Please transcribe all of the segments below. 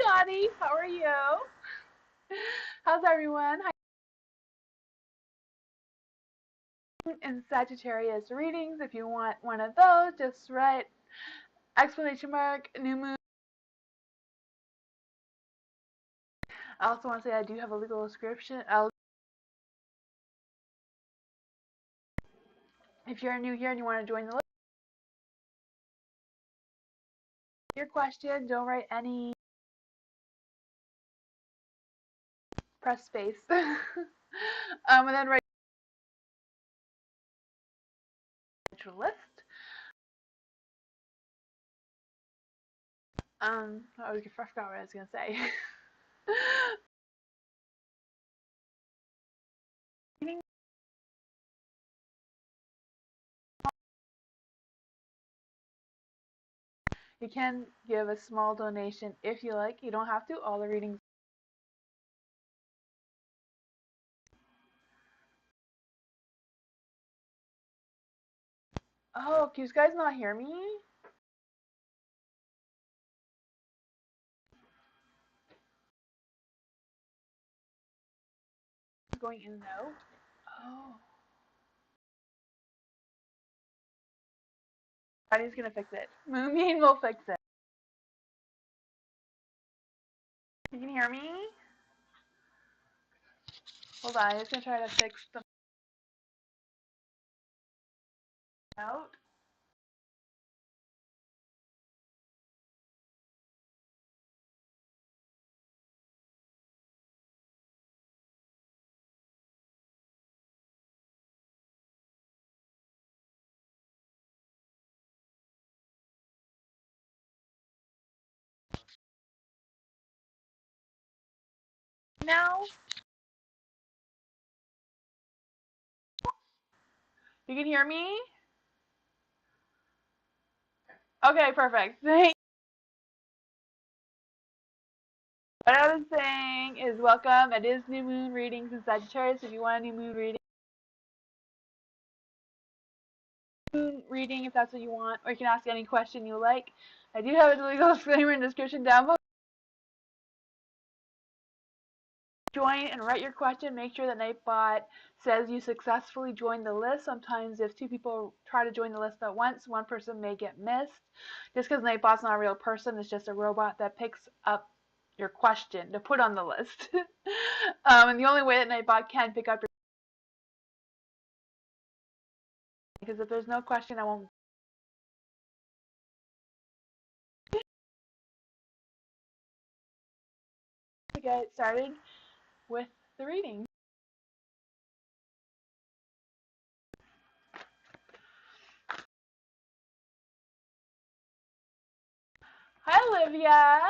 Lottie. How are you? How's everyone? Hi. In Sagittarius readings, if you want one of those, just write exclamation mark new moon. I also want to say I do have a legal description. If you're new here and you want to join the list, your question, don't write any. Press space. And then write list. I forgot what I was gonna say. You can give a small donation if you like. You don't have to. All the readings. Oh, can you guys not hear me? Going in and out. Oh. Daddy's gonna fix it. Moonbeam will fix it. You can hear me? Hold on, I'm just gonna try to fix the out. Now? You can hear me? Okay, perfect. Thanks. What I was saying is welcome. It is new moon readings in Sagittarius. If you want a new moon reading, if that's what you want, or you can ask any question you like. I do have a legal disclaimer and description down below. Join and write your question. Make sure that Nightbot says you successfully joined the list. Sometimes if two people try to join the list at once, one person may get missed. Just because Nightbot's not a real person, it's just a robot that picks up your question to put on the list. And the only way that Nightbot can pick up your because if there's no question, I won't get started with the reading. Hi, Olivia.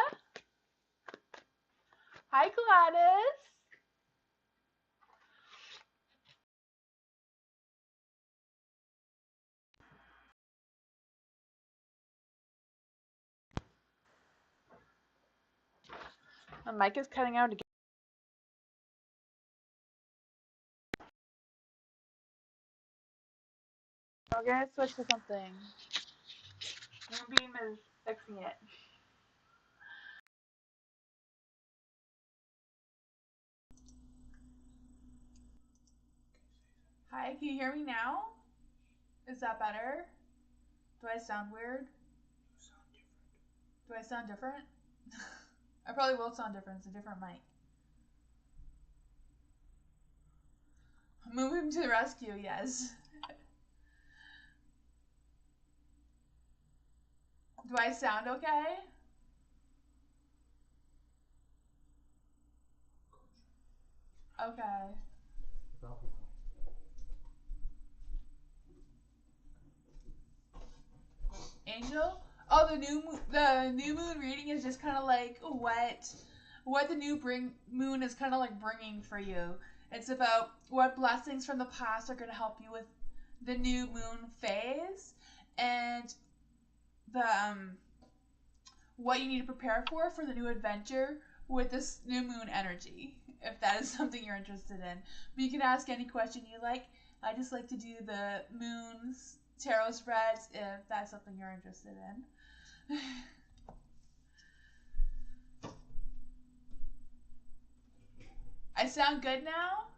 Hi, Gladys. My mic is cutting out again. We're gonna switch to something. Moonbeam is fixing it. Hi, can you hear me now? Is that better? Do I sound weird? Do I sound different? I probably will sound different. It's a different mic. Moonbeam to the rescue, yes. Do I sound okay? Okay. Angel? Oh, the new moon reading is just kind of like what the new moon is kind of like bringing for you. It's about what blessings from the past are going to help you with the new moon phase and the what you need to prepare for the new adventure with this new moon energy. If that is something you're interested in, but you can ask any question you like. I just like to do the moon's tarot spreads if that's something you're interested in. I sound good now?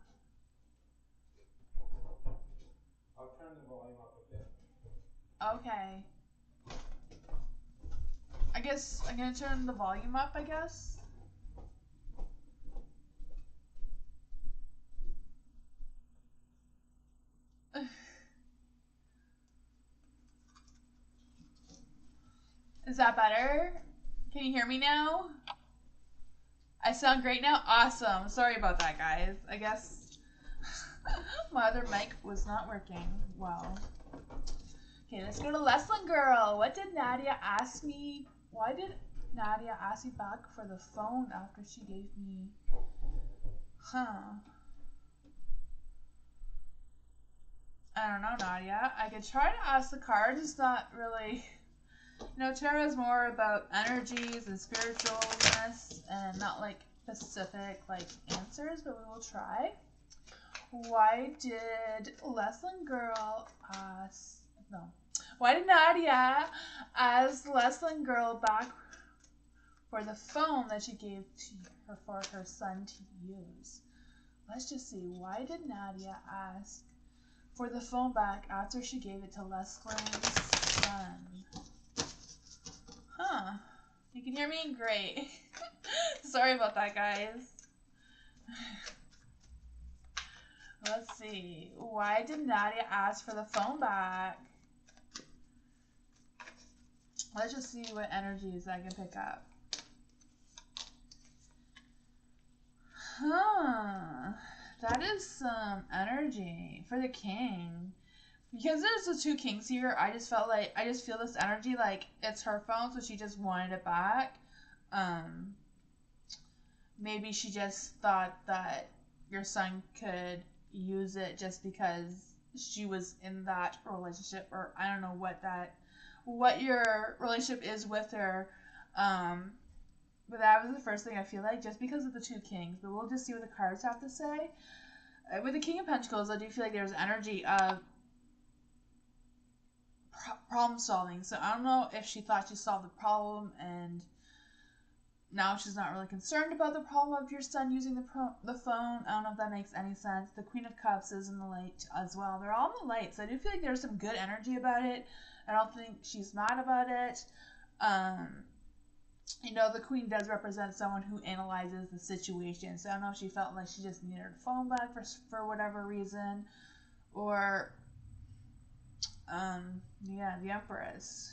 I'll turn the volume up a bit. Okay. I guess I'm gonna turn the volume up, I guess. Is that better? Can you hear me now? I sound great now? Awesome. Sorry about that, guys. I guess my other mic was not working well. Okay, let's go to Leslin Girl. What did Nadia ask me? Why did Nadia ask me back for the phone after she gave me... Huh. I don't know, Nadia. I could try to ask the cards. It's not really... You know, tarot is more about energies and spiritualness and not like specific like answers, but we will try. Why did Leslin Girl ask... No. Why did Nadia ask Leslin Girl back for the phone that she gave to her for her son to use? Let's just see. Why did Nadia ask for the phone back after she gave it to Leslin's son? Huh. You can hear me? Great. Sorry about that, guys. Let's see. Why did Nadia ask for the phone back? Let's just see what energies I can pick up. Huh. That is some energy for the king. Because there's the two kings here, I just feel this energy like it's her phone, so she just wanted it back. Maybe she just thought that your son could use it just because she was in that relationship, or I don't know what your relationship is with her. But that was the first thing I feel like, just because of the two kings. But we'll just see what the cards have to say. With the King of Pentacles, I do feel like there's energy of problem solving. So I don't know if she thought she solved the problem and now she's not really concerned about the problem of your son using the phone. I don't know if that makes any sense. The Queen of Cups is in the light as well. They're all in the light. So I do feel like there's some good energy about it. I don't think she's mad about it. You know, the Queen does represent someone who analyzes the situation. So I don't know if she felt like she just needed her phone back for whatever reason. Or, yeah, the Empress.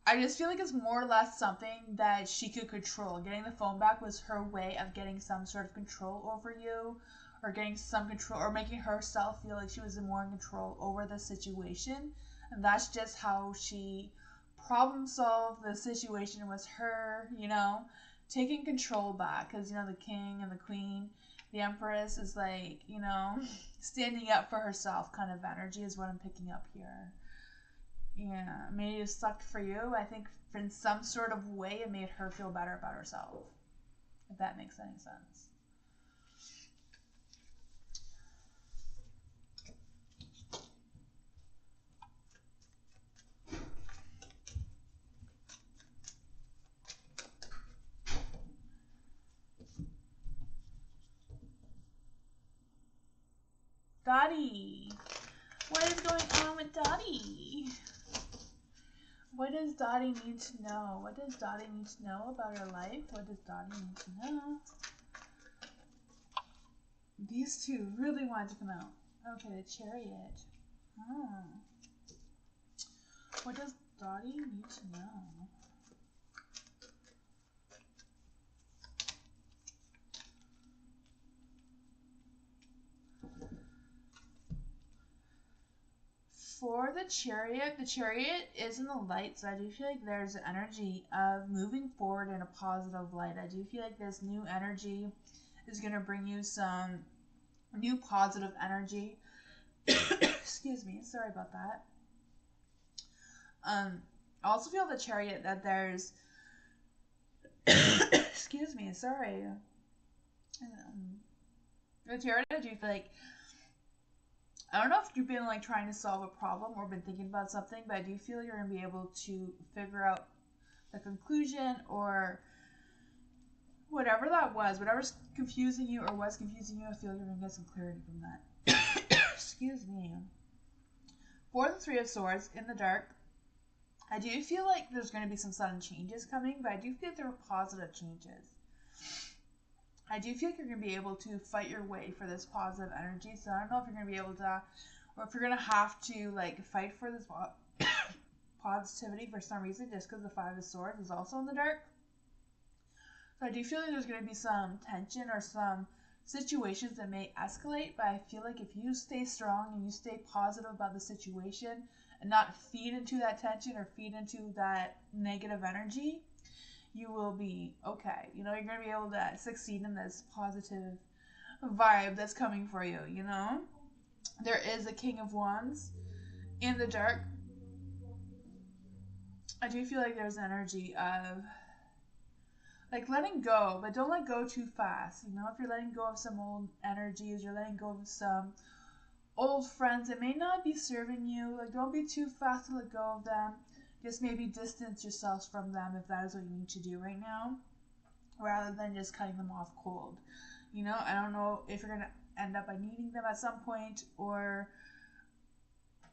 I just feel like it's more or less something that she could control. Getting the phone back was her way of getting some sort of control over you, or getting some control, or making herself feel like she was more in control over the situation. And that's just how she problem solved the situation, was her, you know, taking control back. Because, you know, the king and the queen, the Empress is like, you know, standing up for herself kind of energy is what I'm picking up here. Yeah, maybe it sucked for you. I think in some sort of way it made her feel better about herself, if that makes any sense. Dottie. What is going on with Dottie? What does Dottie need to know? What does Dottie need to know about her life? What does Dottie need to know? These two really wanted to come out. Okay, the Chariot. Oh. What does Dottie need to know? For the Chariot is in the light, so I do feel like there's an energy of moving forward in a positive light. I do feel like this new energy is going to bring you some new positive energy. Excuse me, sorry about that. I also feel the Chariot that there's excuse me, sorry. The Chariot, I do feel like, I don't know if you've been like trying to solve a problem or been thinking about something, but I do feel you're going to be able to figure out the conclusion or whatever that was, whatever's confusing you or was confusing you, I feel you're going to get some clarity from that. Excuse me. For the Three of Swords, in the dark, I do feel like there's going to be some sudden changes coming, but I do feel there are positive changes. I do feel like you're going to be able to fight your way for this positive energy, so I don't know if you're going to be able to, or if you're going to have to, like, fight for this positivity for some reason, just because the Five of Swords is also in the dark. So I do feel like there's going to be some tension or some situations that may escalate, but I feel like if you stay strong and you stay positive about the situation and not feed into that tension or feed into that negative energy, you will be okay. You know, you're going to be able to succeed in this positive vibe that's coming for you, you know? There is a King of Wands in the dark. I do feel like there's energy of like letting go, but don't let go too fast. You know, if you're letting go of some old energies, you're letting go of some old friends that may not be serving you. Like, don't be too fast to let go of them. Just maybe distance yourself from them if that is what you need to do right now, rather than just cutting them off cold. You know, I don't know if you're going to end up by needing them at some point, or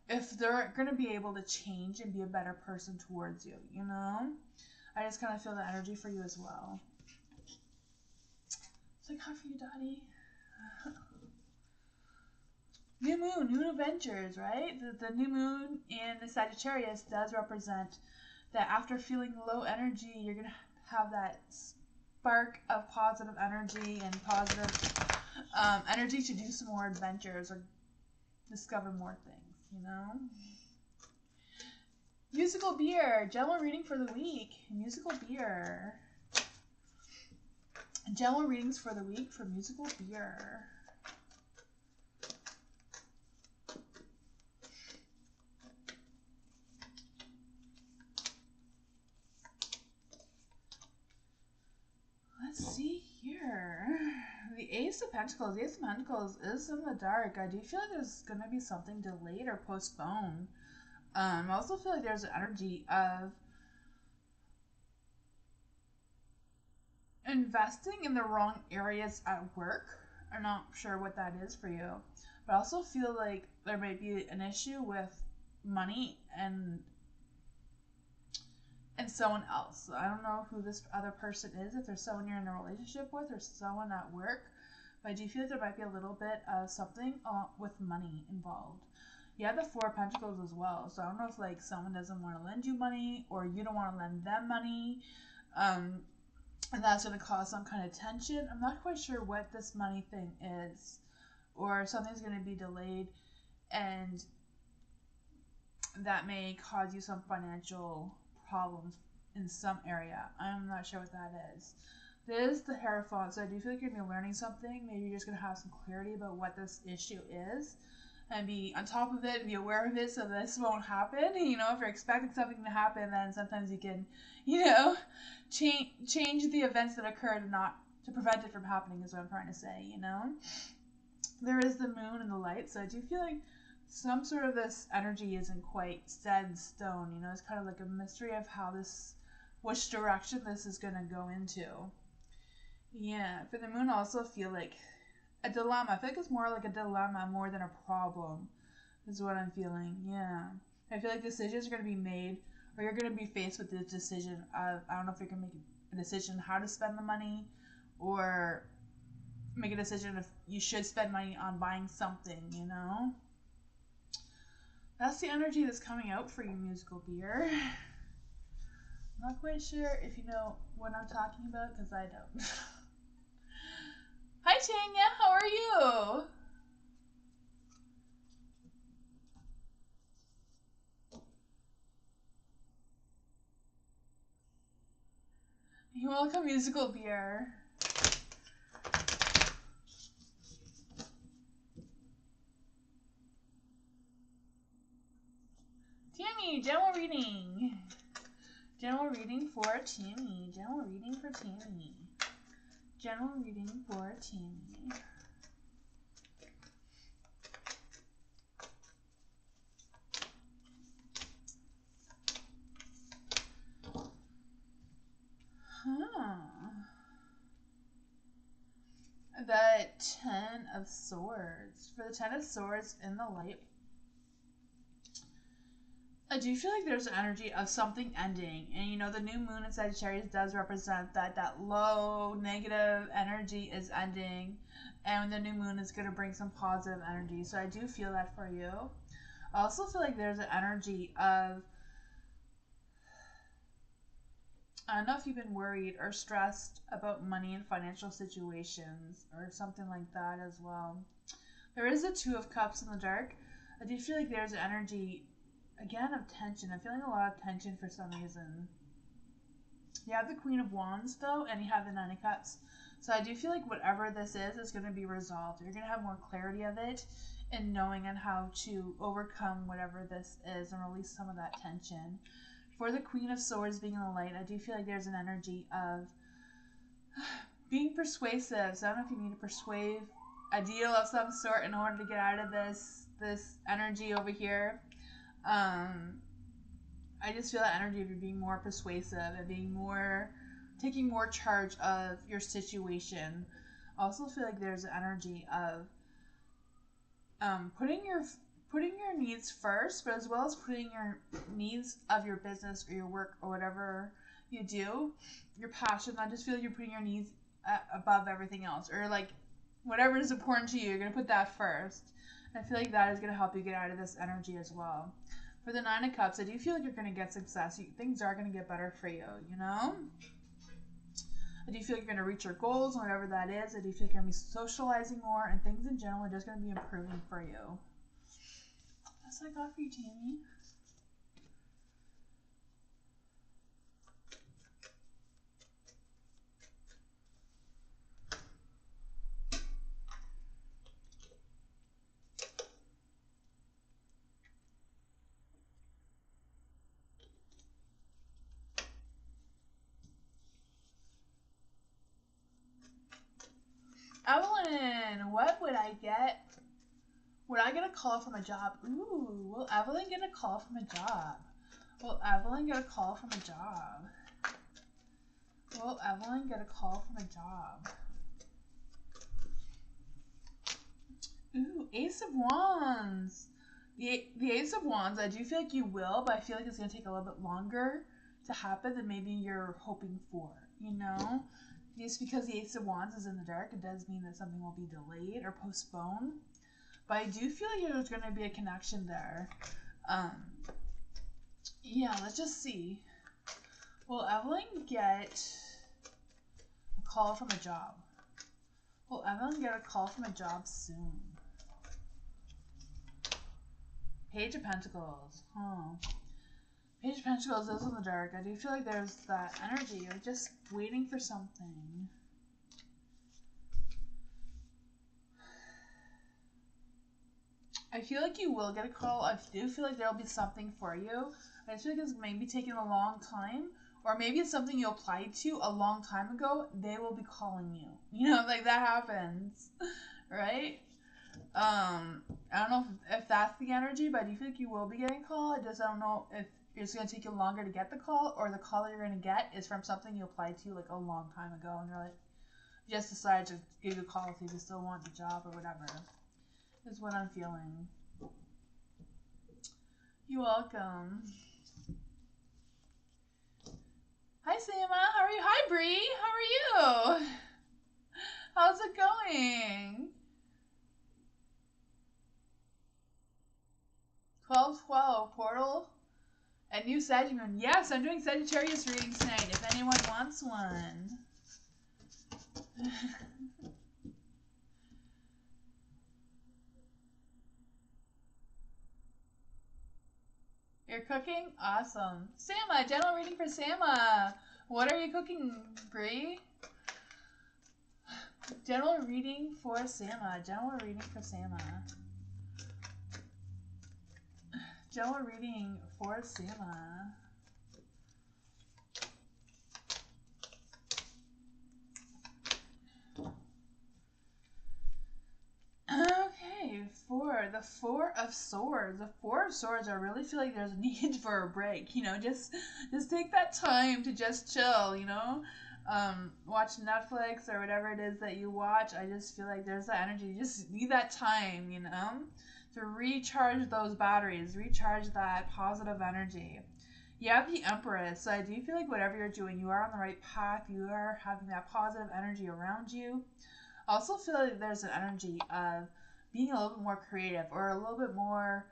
if they're going to be able to change and be a better person towards you, you know? I just kind of feel the energy for you as well. It's like, how for you, Daddy? New moon, new adventures, right? The new moon in the Sagittarius does represent that after feeling low energy, you're going to have that spark of positive energy and positive energy to do some more adventures or discover more things, you know? Musical beer, general reading for the week. Musical beer. General readings for the week for musical beer. Let's see here. The Ace of Pentacles. The Ace of Pentacles is in the dark. I do feel like there's going to be something delayed or postponed. I also feel like there's an energy of investing in the wrong areas at work. I'm not sure what that is for you. But I also feel like there might be an issue with money and someone else. I don't know who this other person is, if there's someone you're in a relationship with or someone at work. But I do feel like there might be a little bit of something with money involved. You have the Four of Pentacles as well. So I don't know if like someone doesn't want to lend you money or you don't want to lend them money. And that's going to cause some kind of tension. I'm not quite sure what this money thing is. Or something's going to be delayed and that may cause you some financial problems in some area. I'm not sure what that is. This is the Hierophant, so I do feel like you're going to be learning something. Maybe you're just going to have some clarity about what this issue is and be on top of it and be aware of it so this won't happen. You know, if you're expecting something to happen, then sometimes you can, you know, change the events that occurred and not to prevent it from happening is what I'm trying to say, you know. There is the moon and the light, so I do feel like some sort of this energy isn't quite set in stone, you know. It's kind of like a mystery of how this, which direction this is going to go into. Yeah, for the moon I also feel like a dilemma. I feel like it's more like a dilemma more than a problem is what I'm feeling. Yeah, I feel like decisions are going to be made, or you're going to be faced with this decision of, I don't know if you're going to make a decision how to spend the money, or make a decision if you should spend money on buying something, you know. That's the energy that's coming out for you, musical beer. I'm not quite sure if you know what I'm talking about, because I don't. Hi, Tanya. How are you? You're welcome, musical beer. Tammy, general reading. General reading for Tammy. General reading for Tammy. General reading for Tammy. Huh. Ten of Swords. For the Ten of Swords in the light, I do feel like there's an energy of something ending. And you know, the new moon in Sagittarius does represent that low, negative energy is ending. And the new moon is going to bring some positive energy. So I do feel that for you. I also feel like there's an energy of, I don't know if you've been worried or stressed about money and financial situations or something like that as well. There is a Two of Cups in the dark. I do feel like there's an energy, again, of tension. I'm feeling a lot of tension for some reason. You have the Queen of Wands, though, and you have the Nine of Cups. So I do feel like whatever this is going to be resolved. You're going to have more clarity of it and knowing on how to overcome whatever this is and release some of that tension. For the Queen of Swords being in the light, I do feel like there's an energy of being persuasive. So I don't know if you need to persuade a deal of some sort in order to get out of this energy over here. I just feel that energy of you being more persuasive and being more, taking more charge of your situation. I also feel like there's an energy of putting your needs first, but as well as putting your needs of your business or your work or whatever you do, your passion. I just feel like you're putting your needs above everything else, or like whatever is important to you, you're gonna put that first. I feel like that is gonna help you get out of this energy as well. For the Nine of Cups, I do feel like you're gonna get success. Things are gonna get better for you. You know. I do feel like you're going to reach your goals, whatever that is. I do feel like you're going to be socializing more, and things in general are just going to be improving for you. That's what I got for you, Tammy. Evelyn, what would I get? Would I get a call from a job? Ooh, will Evelyn get a call from a job? Will Evelyn get a call from a job? Will Evelyn get a call from a job? Ooh, Ace of Wands. The Ace of Wands, I do feel like you will, but I feel like it's going to take a little bit longer to happen than maybe you're hoping for, you know? Just because the Ace of Wands is in the dark, it does mean that something will be delayed or postponed. But I do feel like there's going to be a connection there. Yeah, let's just see. Will Evelyn get a call from a job? Will Evelyn get a call from a job soon? Page of Pentacles. Page of Pentacles is in the dark. I do feel like there's that energy of just waiting for something. I feel like you will get a call. I do feel like there'll be something for you. I just feel like it's maybe taking a long time. Or maybe it's something you applied to a long time ago. They will be calling you. You know, like that happens. Right? I don't know if that's the energy, but I do feel like you will be getting a call. I don't know if it's going to take you longer to get the call, or the call that you're going to get is from something you applied to like a long time ago, and you're like, you just decided to give you a call if you still want the job or whatever. Is what I'm feeling. You're welcome. Hi, Sama. How are you? Hi, Bree. How are you? How's it going? 12/12 portal and new Sagittarius. Yes, I'm doing Sagittarius readings tonight if anyone wants one. You're cooking? Awesome. Sama, general reading for Sama. What are you cooking, Bree? General reading for Sama. General reading for Sama. General reading for Sama. Okay, the Four of Swords. The Four of Swords, I really feel like there's a need for a break. You know, just take that time to just chill. You know, watch Netflix or whatever it is that you watch. I just feel like there's that energy. You just need that time, you know, to recharge those batteries, recharge that positive energy. You have the Empress, so I do feel like whatever you're doing, you are on the right path. You are having that positive energy around you. I also feel like there's an energy of being a little bit more creative or a little bit more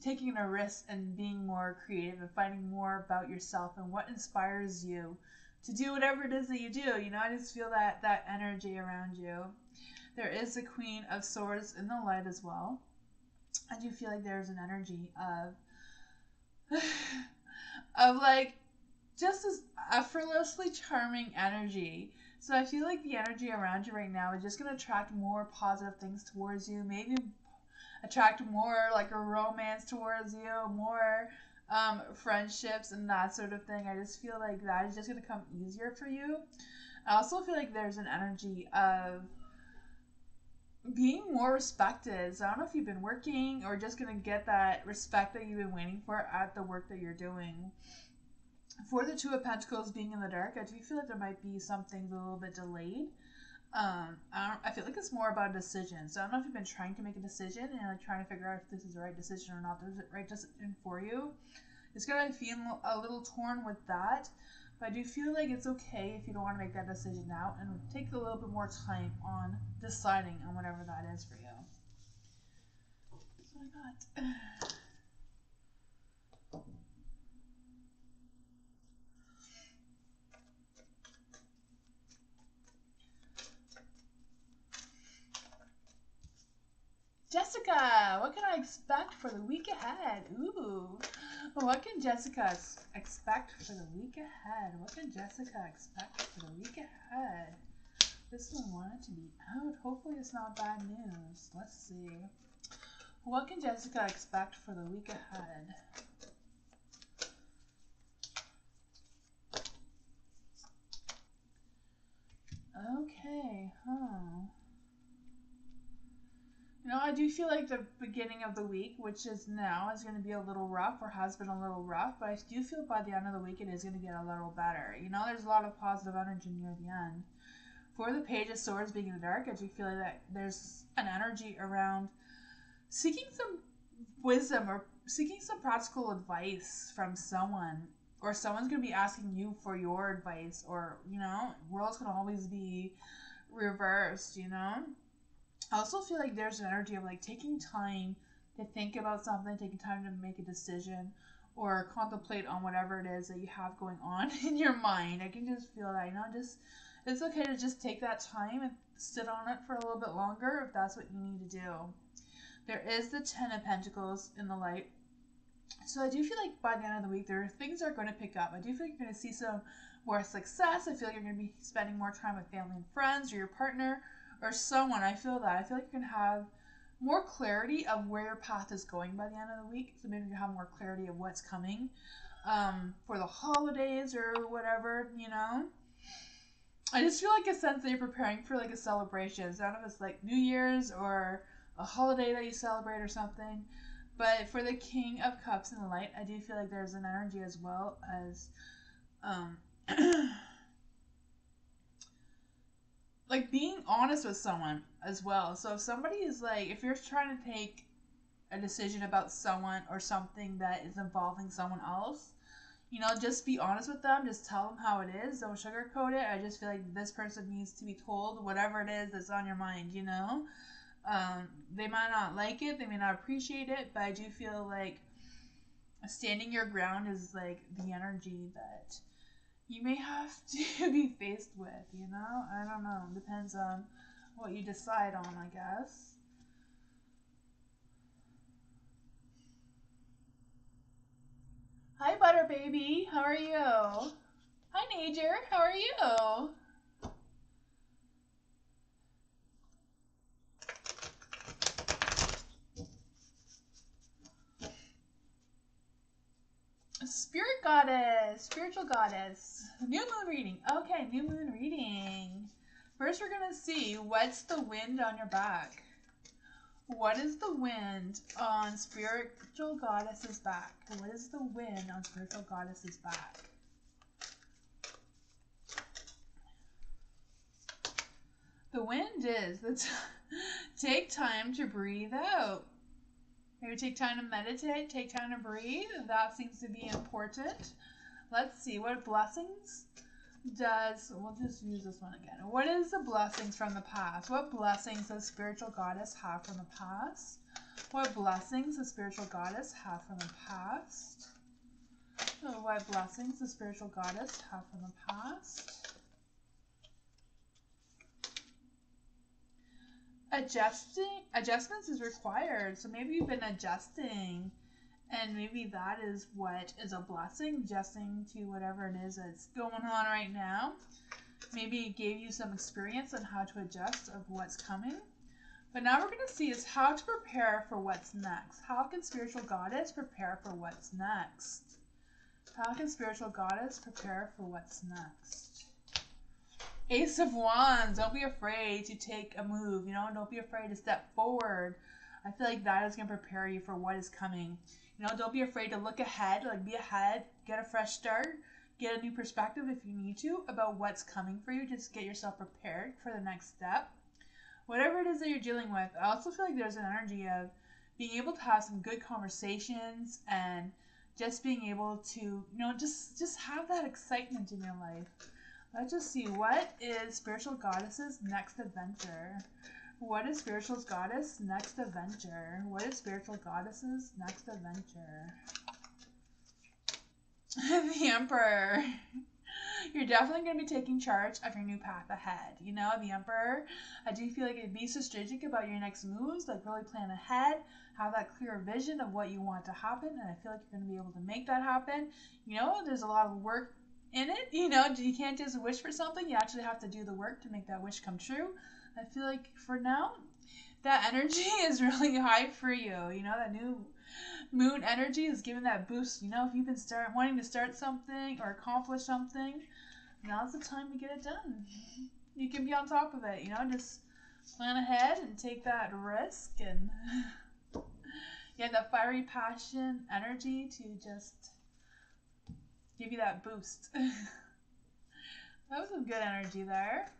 taking a risk and being more creative and finding more about yourself and what inspires you to do whatever it is that you do. You know, I just feel that energy around you. There is the Queen of Swords in the light as well. I do feel like there's an energy of of like just this effortlessly charming energy. So I feel like the energy around you right now is just going to attract more positive things towards you. Maybe attract more like a romance towards you, more friendships and that sort of thing. I just feel like that is just going to come easier for you. I also feel like there's an energy of being more respected. So I don't know if you've been working or just going to get that respect that you've been waiting for at the work that you're doing. For the Two of Pentacles being in the dark, I do feel like there might be something a little bit delayed. I feel like it's more about a decision. So I don't know if you've been trying to make a decision and like trying to figure out if this is the right decision or not the right decision for you. It's gonna feel a little torn with that, but I do feel like it's okay if you don't want to make that decision now and take a little bit more time on deciding on whatever that is for you. That's what I got. Jessica, what can I expect for the week ahead? Ooh, what can Jessica expect for the week ahead? What can Jessica expect for the week ahead? This one wanted to be out. Hopefully it's not bad news. Let's see. What can Jessica expect for the week ahead? Okay, You know, I do feel like the beginning of the week, which is now, is going to be a little rough or has been a little rough, but I do feel by the end of the week it is going to get a little better. You know, there's a lot of positive energy near the end. For the Page of Swords being in the dark, I do feel like that there's an energy around seeking some wisdom or seeking some practical advice from someone, or someone's going to be asking you for your advice, or, you know, world's going to always be reversed, you know? I also feel like there's an energy of like taking time to think about something, taking time to make a decision or contemplate on whatever it is that you have going on in your mind. I can just feel that, you know, just it's okay to just take that time and sit on it for a little bit longer if that's what you need to do. There is the Ten of Pentacles in the light. So I do feel like by the end of the week, things are going to pick up. I do feel like you're going to see some more success. I feel like you're going to be spending more time with family and friends or your partner or someone. I feel that. I feel like you're going to have more clarity of where your path is going by the end of the week. So maybe you have more clarity of what's coming for the holidays or whatever, you know. I just feel like a sense that you're preparing for like a celebration. So I don't know if it's like New Year's or a holiday that you celebrate or something. But for the King of Cups in the light, I do feel like there's an energy as well as like being honest with someone as well. So if somebody is like, if you're trying to take a decision about someone or something that is involving someone else, you know, just be honest with them. Just tell them how it is. Don't sugarcoat it. I just feel like this person needs to be told whatever it is that's on your mind, you know? They might not like it. They may not appreciate it. But I do feel like standing your ground is like the energy that you may have to be faced with, you know? I don't know. Depends on what you decide on, I guess. Hi, Butter Baby. How are you? Hi, Najer. How are you? Spirit Goddess. Spiritual Goddess. New Moon reading. Okay, New Moon reading. First, we're going to see what's the wind on your back. What is the wind on Spiritual Goddess's back? What is the wind on Spiritual Goddess's back? The wind is. Take time to breathe out. Maybe take time to meditate, take time to breathe. That seems to be important. Let's see, what blessings we'll just use this one again. What is the blessings from the past? What blessings does spiritual goddess have from the past? What blessings does spiritual goddess have from the past? What blessings does spiritual goddess have from the past? Adjustments is required. So maybe you've been adjusting, and maybe that is what is a blessing, adjusting to whatever it is that's going on right now. Maybe it gave you some experience on how to adjust of what's coming. But now we're going to see is how to prepare for what's next. How can spiritual goddess prepare for what's next? How can spiritual goddess prepare for what's next? Ace of Wands. Don't be afraid to take a move. Don't be afraid to step forward. I feel like that is going to prepare you for what is coming. Don't be afraid to look ahead. Be ahead. Get a fresh start. Get a new perspective if you need to about what's coming for you. Just get yourself prepared for the next step. Whatever it is that you're dealing with. I also feel like there's an energy of being able to have some good conversations and just being able to, just have that excitement in your life. Let's just see, what is spiritual goddess's next adventure? What is spiritual goddess next adventure? What is spiritual goddess's next adventure? The Emperor. You're definitely going to be taking charge of your new path ahead. The Emperor, I do feel like it'd be so strategic about your next moves, really plan ahead, have that clear vision of what you want to happen, and I feel like you're going to be able to make that happen. There's a lot of work in it. You can't just wish for something. You actually have to do the work to make that wish come true. I feel like for now, that energy is really high for you. That new moon energy is giving that boost. If you've been wanting to start something or accomplish something, now's the time to get it done. You can be on top of it. Just plan ahead and take that risk, and that fiery passion energy to just give you that boost. That was some good energy there.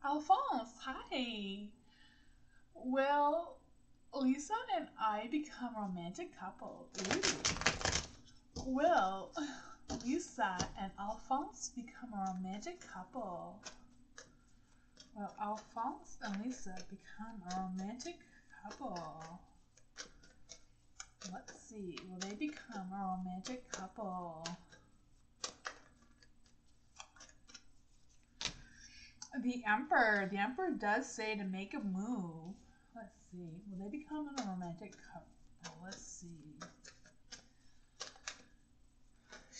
Alphonse, hi. Will Lisa and I become a romantic couple? Ooh. Will Lisa and Alphonse become a romantic couple? Will Alphonse and Lisa become a romantic couple? Let's see. Will they become a romantic couple? The Emperor. The Emperor does say to make a move. Let's see. Will they become a romantic couple? Let's see.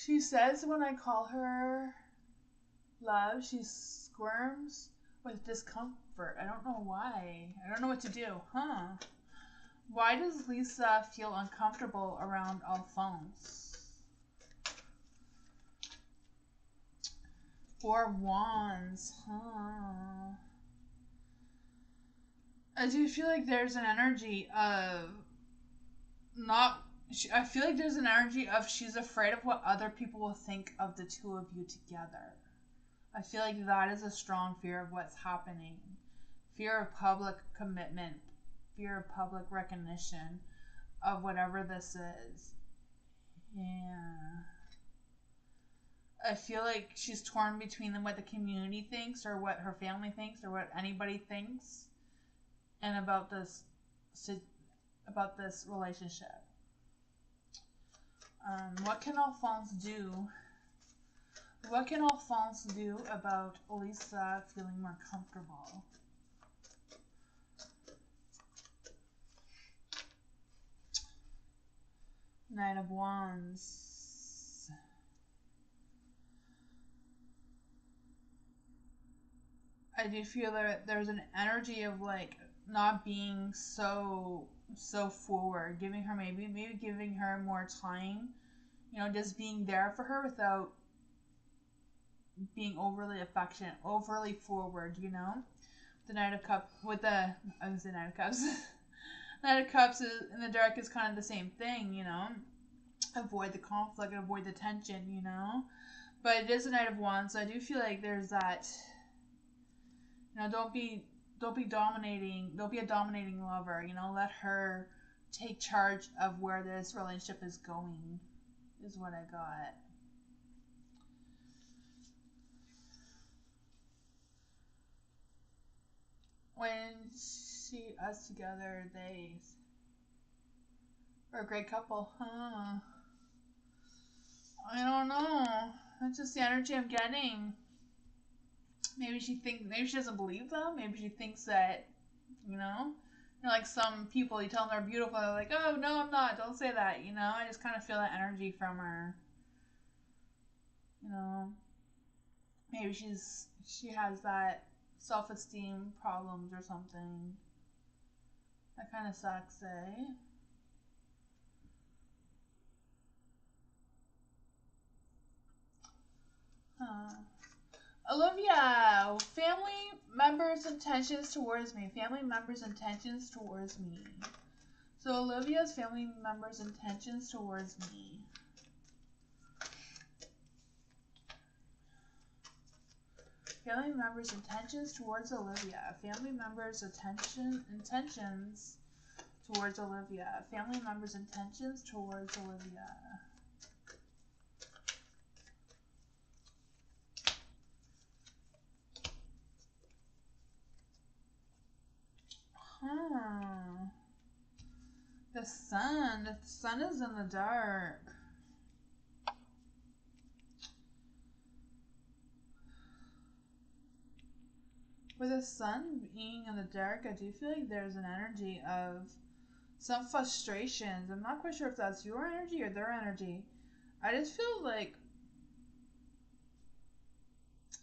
She says when I call her love, she squirms with discomfort. I don't know why. I don't know what to do. Why does Lisa feel uncomfortable around Alphonse? 4 of Wands. I do feel like there's an energy of I feel like there's an energy of she's afraid of what other people will think of the two of you together. I feel like that is a strong fear of what's happening. Fear of public commitment. Fear of public recognition of whatever this is. Yeah. I feel like she's torn between what the community thinks or what her family thinks or what anybody thinks and about this relationship. What can Alphonse do? What can Alphonse do about Lisa feeling more comfortable? Knight of Wands. I do feel that there's an energy of not being so forward, giving her maybe giving her more time, just being there for her without being overly affectionate, overly forward, The Knight of Cups Knight of Cups in the dark is kind of the same thing, avoid the conflict, avoid the tension, you know? But it is a Knight of Wands, so I do feel like there's that, you know, don't be dominating, don't be a dominating lover, you know, let her take charge of where this relationship is going, is what I got. When she, us together, they are a great couple, huh? I don't know. That's just the energy I'm getting. Maybe maybe she doesn't believe them. Maybe she thinks that, you know, like some people, you tell them they're beautiful, they're like, oh no, I'm not. Don't say that. You know, I just kind of feel that energy from her. You know, maybe she has that self-esteem problems or something. That kind of sucks, eh? Huh. Olivia, family members' intentions towards me. Family members' intentions towards me. So Olivia's family members' intentions towards me. Family members' intentions towards Olivia. Family members' intentions towards Olivia. Family members' intentions towards Olivia. Huh. The sun. The sun is in the dark. With the sun being in the dark, I do feel like there's an energy of some frustrations. I'm not quite sure if that's your energy or their energy. I just feel like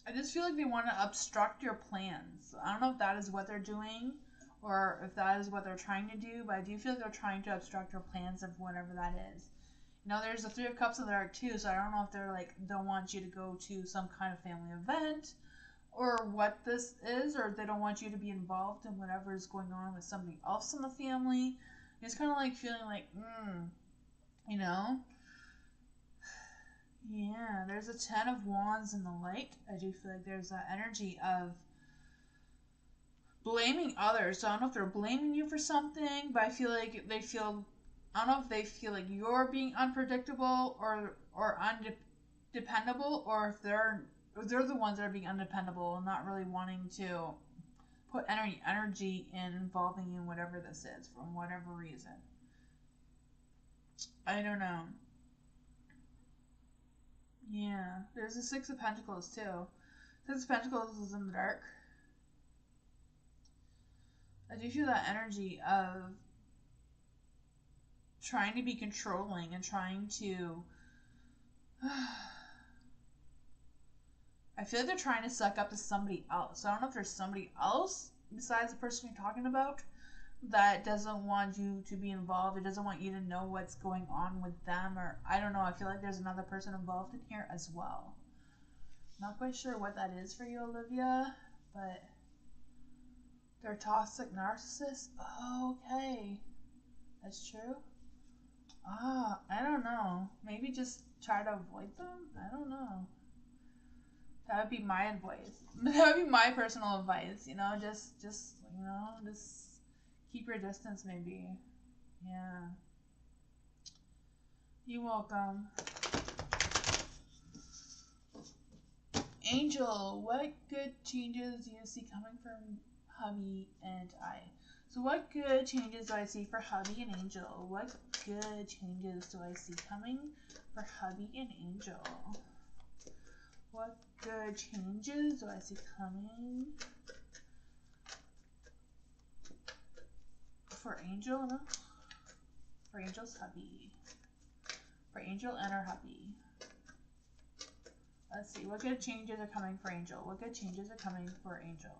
they want to obstruct your plans. I don't know if that is what they're doing or if that is what they're trying to do, but I do feel like they're trying to obstruct your plans of whatever that is. You know, there's the Three of Cups in the dark too, so I don't know if they're like don't want you to go to some kind of family event or what this is, or they don't want you to be involved in whatever is going on with somebody else in the family. It's kind of like feeling like, you know? Yeah, there's a Ten of Wands in the light. I do feel like there's that energy of blaming others. So I don't know if they're blaming you for something, but I feel like I don't know if they feel like you're being unpredictable or undependable, or if they're the ones that are being undependable and not really wanting to put any energy in involving you in whatever this is for whatever reason. I don't know. Yeah, there's a Six of Pentacles too. Six of Pentacles is in the dark. I do feel that energy of trying to be controlling and trying to. I feel like they're trying to suck up to somebody else. So I don't know if there's somebody else besides the person you're talking about that doesn't want you to be involved. It doesn't want you to know what's going on with them, or I don't know. I feel like there's another person involved in here as well. Not quite sure what that is for you, Olivia, but they're toxic narcissists. Oh, okay. That's true. I don't know. Maybe just try to avoid them? I don't know. That would be my advice. That would be my personal advice, you know, just keep your distance maybe. Yeah. You're welcome. Angel, what good changes do you see coming from hubby and I? So what good changes do I see for hubby and Angel? What good changes do I see coming for hubby and Angel? What good changes do I see coming for Angel? No? For Angel's hubby. For Angel and her hubby. Let's see. What good changes are coming for Angel? What good changes are coming for Angel?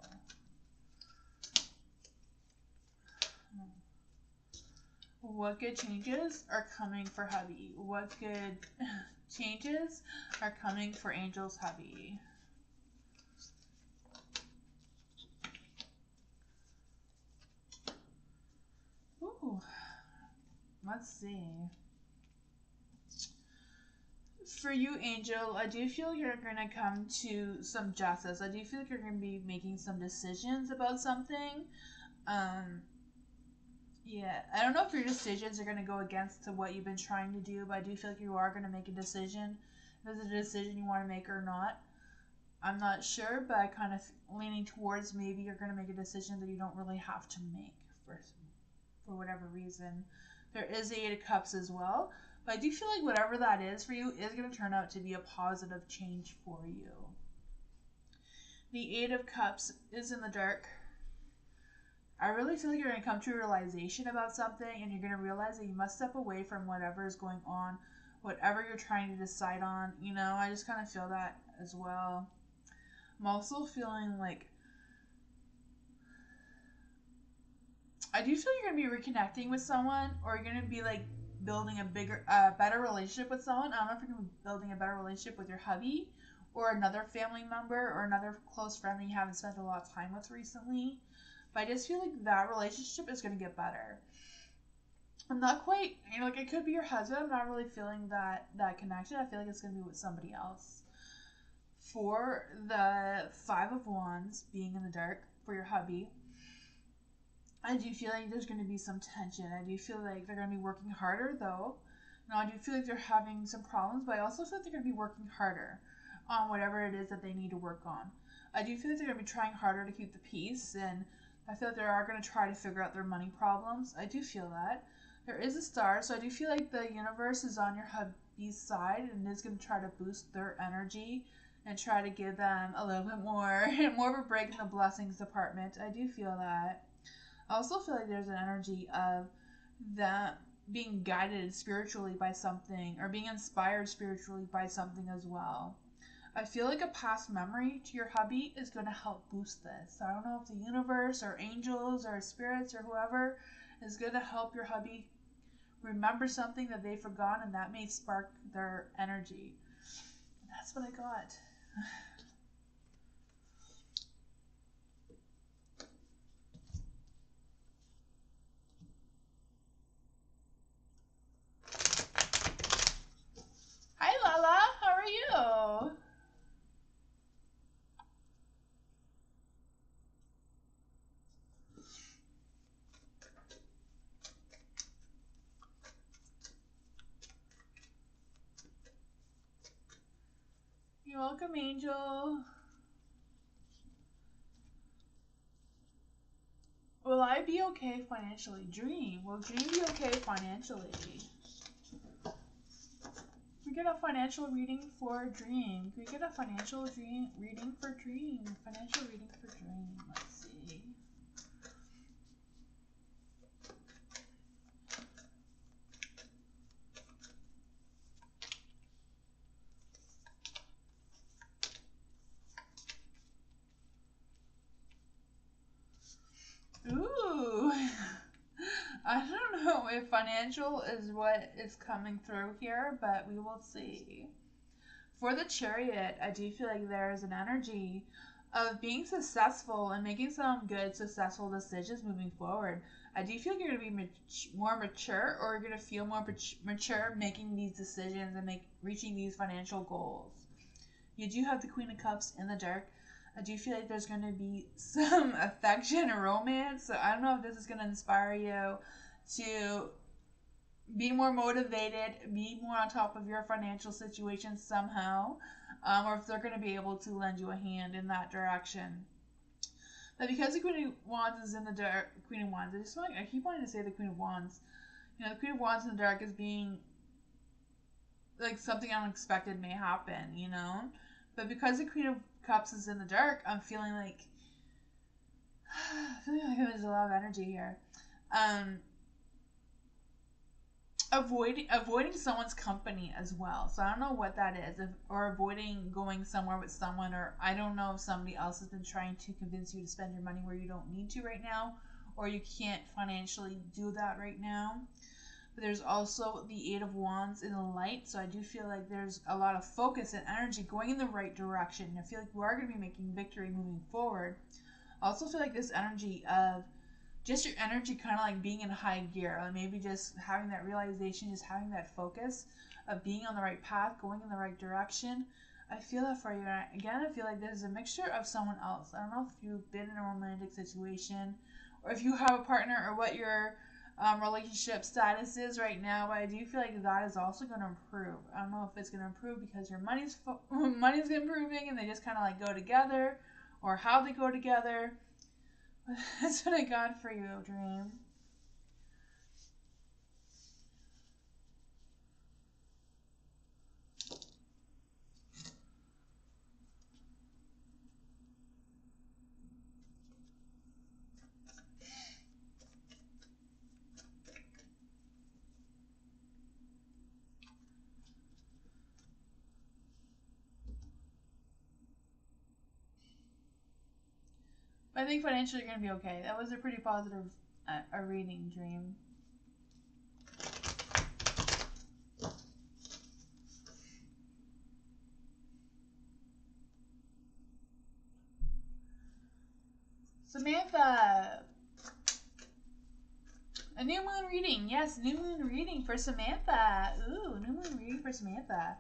What good changes are coming for hubby? What good changes are coming for Angel's hubby? Ooh. Let's see. For you, Angel, I do feel you're gonna come to some justice. I do feel like you're gonna be making some decisions about something. Um, yeah, I don't know if your decisions are gonna go against to what you've been trying to do, but I do feel like you are gonna make a decision. If it's a decision you want to make or not, I'm not sure, but I kind of leaning towards maybe you're gonna make a decision that you don't really have to make for whatever reason. There is the Eight of Cups as well, but I do feel like whatever that is for you is going to turn out to be a positive change for you. The Eight of Cups is in the dark. I really feel like you're going to come to a realization about something, and you're going to realize that you must step away from whatever is going on, whatever you're trying to decide on. You know, I just kind of feel that as well. I'm also feeling like I do feel you're gonna be reconnecting with someone, or you're gonna be like building a better relationship with someone. I don't know if you're gonna be building a better relationship with your hubby, or another family member, or another close friend that you haven't spent a lot of time with recently. But I just feel like that relationship is gonna get better. I'm not quite, like it could be your husband. I'm not really feeling that connection. I feel like it's gonna be with somebody else. For the Five of Wands being in the dark for your hubby, I do feel like there's going to be some tension. I do feel like they're going to be working harder, though. I do feel like they're having some problems, but I also feel like they're going to be working harder on whatever it is that they need to work on. I do feel like they're going to be trying harder to keep the peace, and I feel like they are going to try to figure out their money problems. I do feel that. There is a star, so I do feel like the universe is on your hubby's side and is going to try to boost their energy and try to give them a little bit more of a break in the blessings department. I do feel that. I also feel like there's an energy of them being guided spiritually by something, or being inspired spiritually by something as well. I feel like a past memory to your hubby is going to help boost this. I don't know if the universe or angels or spirits or whoever is going to help your hubby remember something that they forgot, and that may spark their energy. That's what I got. Hi Lala, how are you? You're welcome, Angel. Will I be okay financially? Dream. Will Dream be okay financially? We get a financial reading for Dream. Can we get a financial reading for Dream? Financial reading for Dream. Let's see. Ooh. I don't know if financial is what is coming through here, but we will see. For the Chariot, I do feel like there's an energy of being successful and making some good, successful decisions moving forward. I do feel like you're going to be more mature, or you're going to feel more mature making these decisions and reaching these financial goals. You do have the Queen of Cups in the dark. I do feel like there's going to be some affection or romance. So I don't know if this is going to inspire you to be more motivated, be more on top of your financial situation somehow, or if they're going to be able to lend you a hand in that direction. But because the Queen of Wands is in the dark, Queen of Wands, I keep wanting to say the Queen of Wands. The Queen of Wands in the dark is being like something unexpected may happen, But because the Queen of Cups is in the dark, I'm feeling like there's a lot of energy here. Avoiding someone's company as well. So I don't know what that is, or avoiding going somewhere with someone, or I don't know if somebody else has been trying to convince you to spend your money where you don't need to right now, or you can't financially do that right now. But there's also the Eight of Wands in the light, so I do feel like there's a lot of focus and energy going in the right direction. I feel like you are going to be making victory moving forward. I also feel like this energy of just your energy kind of like being in high gear, like maybe just having that realization, just having that focus of being on the right path, going in the right direction. I feel that for you. And again, I feel like there's a mixture of someone else. I don't know if you've been in a romantic situation or if you have a partner or what your relationship status is right now, but I do feel like that is also going to improve. I don't know if it's going to improve because your money's improving and they just kind of like go together, or how they go together. That's what I got for you, Dream. I think financially you're going to be okay. That was a pretty positive a reading, Dream. Samantha. A new moon reading. Yes, new moon reading for Samantha. Ooh, new moon reading for Samantha.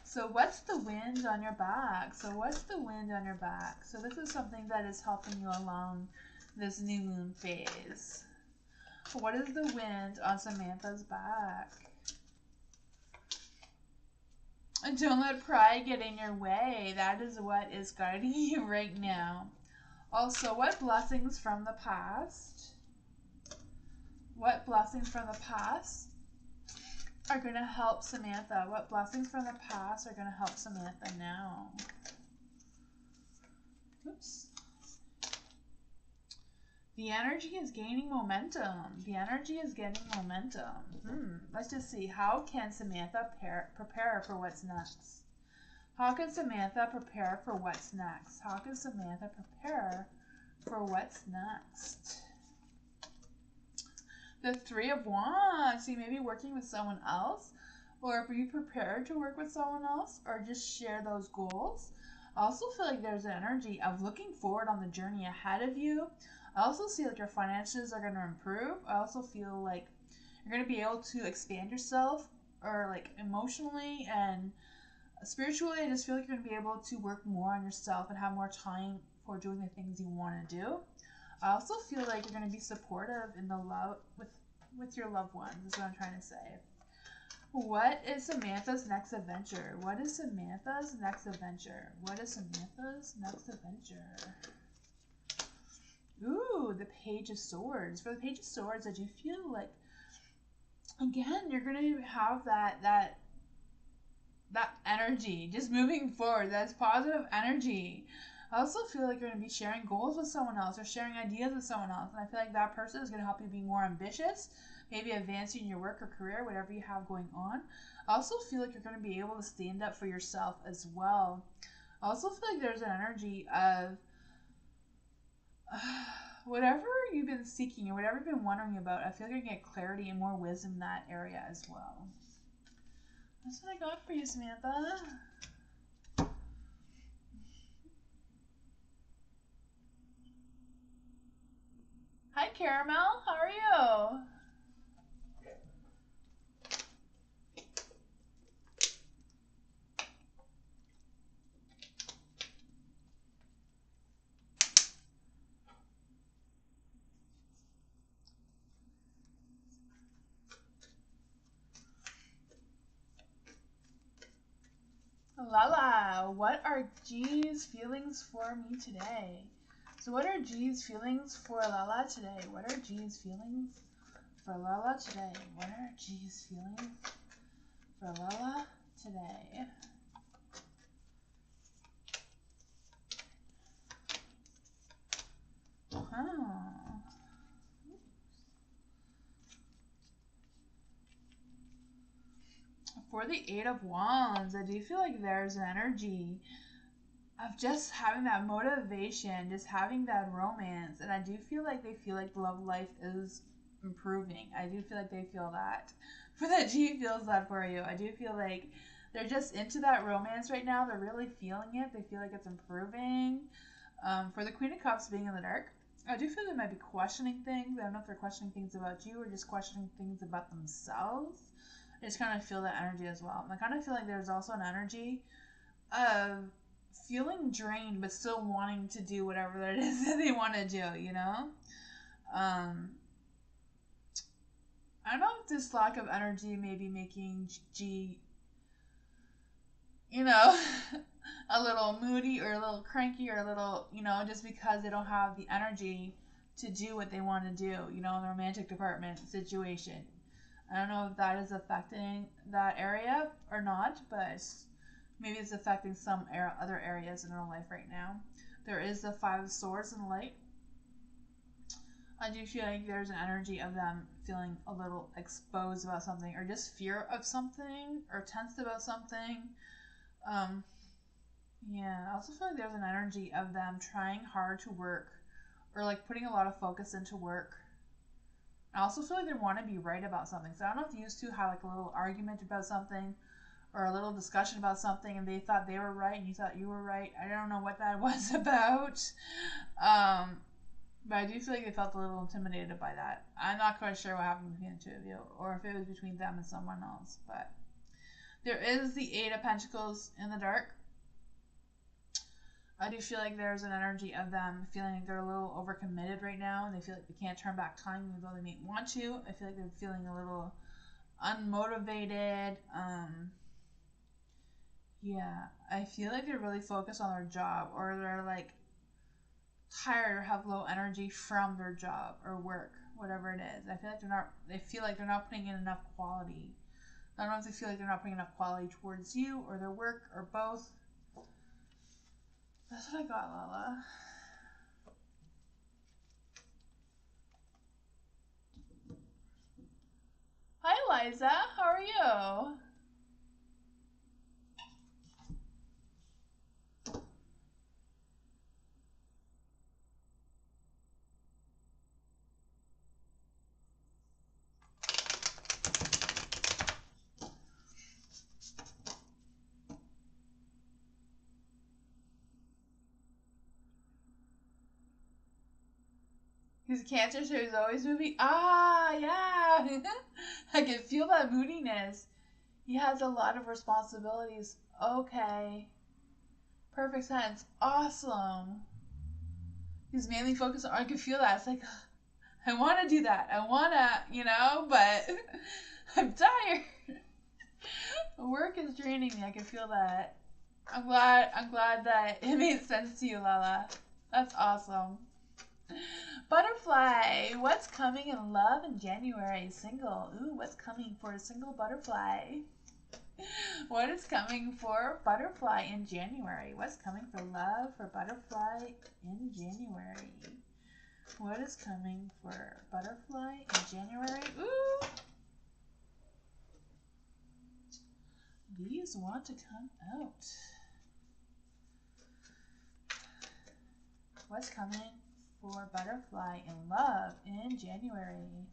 So what's the wind on your back? So what's the wind on your back? So this is something that is helping you along this new moon phase. What is the wind on Samantha's back? And don't let pride get in your way. That is what is guiding you right now. Also, what blessings from the past? What blessings from the past are going to help Samantha? What blessings from the past are going to help Samantha now? Oops. The energy is gaining momentum. The energy is getting momentum. Let's just see. How can Samantha prepare for what's next? How can Samantha prepare for what's next? How can Samantha prepare for what's next? The Three of Wands. So you may be working with someone else, or if you prepared to work with someone else, or just share those goals. I also feel like there's an energy of looking forward on the journey ahead of you. I also see like your finances are going to improve. I also feel like you're going to be able to expand yourself, or like emotionally and spiritually. I just feel like you're going to be able to work more on yourself and have more time for doing the things you want to do. I also feel like you're going to be supportive in the love with your loved ones, is what I'm trying to say. What is Samantha's next adventure? What is Samantha's next adventure? What is Samantha's next adventure? Ooh, the Page of Swords. For the Page of Swords, I do feel like, again, you're going to have that energy just moving forward. That's positive energy. I also feel like you're going to be sharing goals with someone else or sharing ideas with someone else. And I feel like that person is going to help you be more ambitious, maybe advancing your work or career, whatever you have going on. I also feel like you're going to be able to stand up for yourself as well. I also feel like there's an energy of whatever you've been seeking or whatever you've been wondering about. I feel like you're going to get clarity and more wisdom in that area as well. That's what I got for you, Samantha. Hi, Caramel. How are you? Lala, what are G's feelings for me today? So what are G's feelings for Lala today? What are G's feelings for Lala today? What are G's feelings for Lala today? Oh. For the Eight of Wands, I do feel like there's an energy of just having that motivation, just having that romance. And I do feel like they feel like love life is improving. I do feel like they feel that. For that G feels that for you. I do feel like they're just into that romance right now. They're really feeling it. They feel like it's improving. For the Queen of Cups being in the dark, I do feel they might be questioning things. I don't know if they're questioning things about you or just questioning things about themselves. I just kind of feel that energy as well. And I kind of feel like there's also an energy of feeling drained but still wanting to do whatever it is that they want to do, you know? Um, I don't know if this lack of energy may be making G, you know, a little moody or a little cranky or a little, you know, just because they don't have the energy to do what they want to do, you know, in the romantic department situation. I don't know if that is affecting that area or not, but maybe it's affecting some other areas in our life right now. There is the Five of Swords in the light. I do feel like there's an energy of them feeling a little exposed about something or just fear of something or tense about something. Um, yeah, I also feel like there's an energy of them trying hard to work or like putting a lot of focus into work. I also feel like they want to be right about something. So I don't know if you used to have like a little argument about something or a little discussion about something and they thought they were right and you thought you were right. I don't know what that was about. But I do feel like they felt a little intimidated by that. I'm not quite sure what happened between the two of you or if it was between them and someone else. But there is the Eight of Pentacles in the dark. I do feel like there's an energy of them feeling like they're a little overcommitted right now. They feel like they can't turn back time even though they may want to. I feel like they're feeling a little unmotivated. Yeah, I feel like they're really focused on their job or they're like tired or have low energy from their job or work, whatever it is. They feel like they're not putting in enough quality. I don't know if they feel like they're not putting enough quality towards you or their work or both. That's what I got, Lala. Hi, Liza. How are you? He's a Cancer, so he's always moody. Ah, yeah. I can feel that moodiness. He has a lot of responsibilities. Okay. Perfect sense. Awesome. He's mainly focused on, I can feel that. It's like, I want to do that. I want to, but I'm tired. Work is draining me. I can feel that. I'm glad that it made sense to you, Lala. That's awesome. Butterfly, what's coming in love in January? Single. Ooh, what's coming for a single butterfly? What is coming for butterfly in January? What's coming for love for butterfly in January? What is coming for butterfly in January? Ooh! These want to come out. What's coming for butterfly in love in January?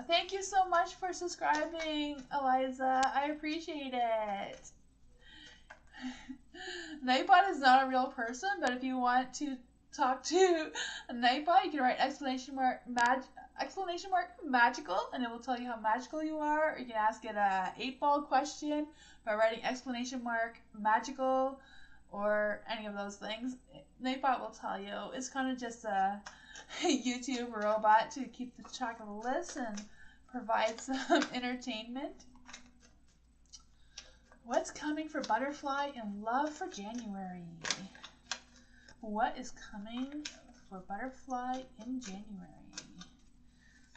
Thank you so much for subscribing, Eliza. I appreciate it. Nightbot is not a real person, but if you want to talk to Nightbot, you can write exclamation mark magical, and it will tell you how magical you are. Or you can ask it a 8-ball question by writing exclamation mark magical, or any of those things. Nightbot will tell you. It's kind of just a YouTube robot to keep the track of the list and provide some entertainment. What's coming for butterfly in love for January? What is coming for butterfly in January?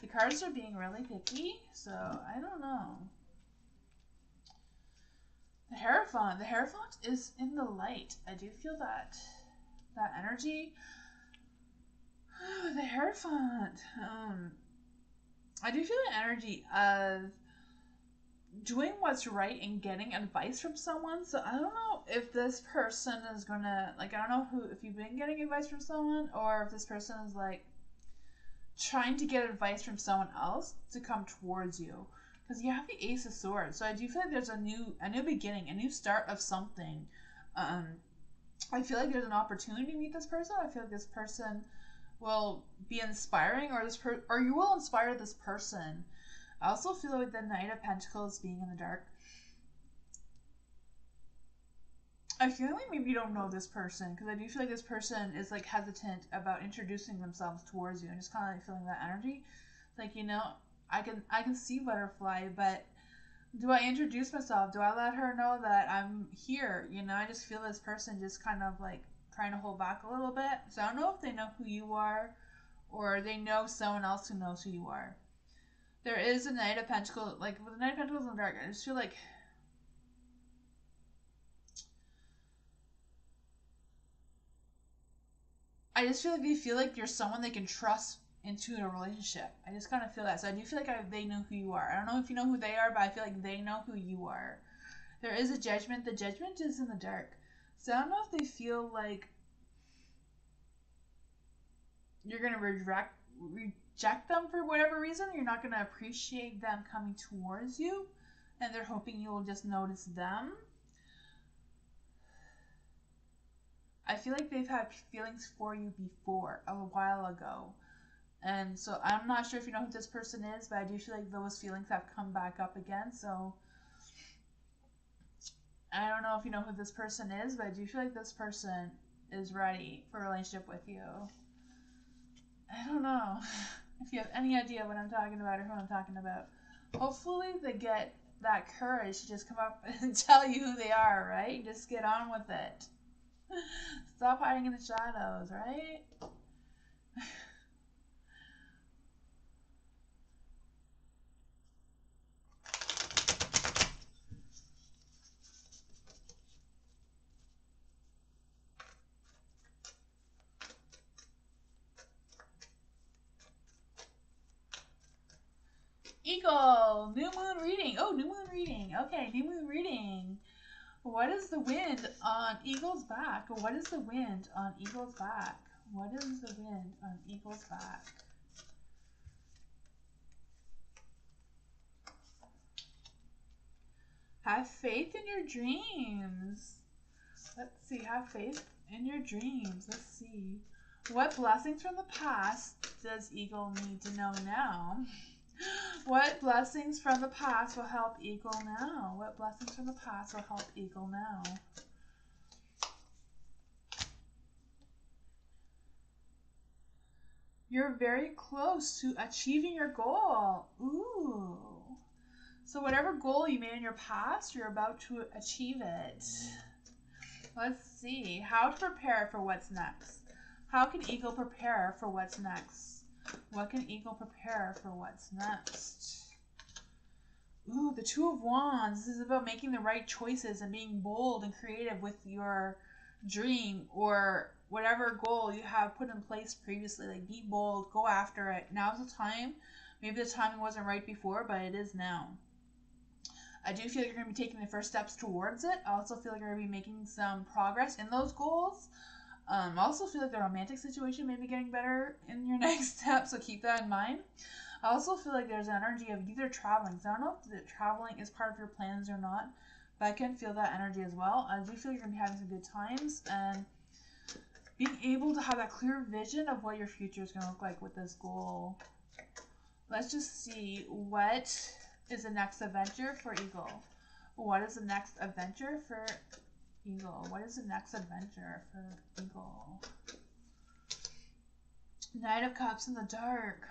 The cards are being really picky, so I don't know. The Hierophant. The Hierophant is in the light. I do feel that energy. The Hierophant. I do feel the energy of doing what's right and getting advice from someone. So I don't know if this person is gonna, like, I don't know if you've been getting advice from someone or if this person is like trying to get advice from someone else to come towards you, because you have the Ace of Swords. So I do feel like there's a new beginning, a new start of something. I feel like there's an opportunity to meet this person. I feel like this person will be inspiring, or you will inspire this person. I also feel like the Knight of Pentacles being in the dark. I feel like maybe you don't know this person, because I do feel like this person is like hesitant about introducing themselves towards you, and just kind of like feeling that energy. Like, you know, I can see Butterfly, but do I introduce myself? Do I let her know that I'm here? You know, I just feel this person just kind of like trying to hold back a little bit. So I don't know if they know who you are, or they know someone else who knows who you are. There is a Knight of Pentacles, like with the Knight of Pentacles in the dark, I just feel like they feel like you're someone they can trust into a relationship. I just kind of feel that. So I do feel like they know who you are. I don't know if you know who they are, but I feel like they know who you are. There is a judgment. The judgment is in the dark. So I don't know if they feel like you're going to reject them for whatever reason. You're not going to appreciate them coming towards you. And they're hoping you'll just notice them. I feel like they've had feelings for you before, a while ago. And so I'm not sure if you know who this person is, but I do feel like those feelings have come back up again. So I don't know if you know who this person is, but I do feel like this person is ready for a relationship with you. I don't know if you have any idea what I'm talking about or who I'm talking about. Hopefully they get that courage to just come up and tell you who they are, right? Just get on with it. Stop hiding in the shadows, right? Eagle, new moon reading. Oh, new moon reading. Okay, new moon reading. What is the wind on Eagle's back? What is the wind on Eagle's back? What is the wind on Eagle's back? Have faith in your dreams. Let's see. Have faith in your dreams. Let's see. What blessings from the past does Eagle need to know now? What blessings from the past will help Eagle now? What blessings from the past will help Eagle now? You're very close to achieving your goal. Ooh. So whatever goal you made in your past, you're about to achieve it. Let's see. How to prepare for what's next. How can Eagle prepare for what's next? What can Eagle prepare for what's next? Ooh, the Two of Wands. This is about making the right choices and being bold and creative with your dream or whatever goal you have put in place previously. Like, be bold, go after it. Now's the time. Maybe the timing wasn't right before, but it is now. I do feel like you're going to be taking the first steps towards it. I also feel like you're going to be making some progress in those goals. I also feel like the romantic situation may be getting better in your next step, so keep that in mind. I also feel like there's an energy of either traveling. So I don't know if traveling is part of your plans or not, but I can feel that energy as well. I do feel you're going to be having some good times and being able to have that clear vision of what your future is going to look like with this goal. Let's just see, what is the next adventure for Eagle? What is the next adventure for Eagle? What is the next adventure for Eagle? Knight of Cups in the dark.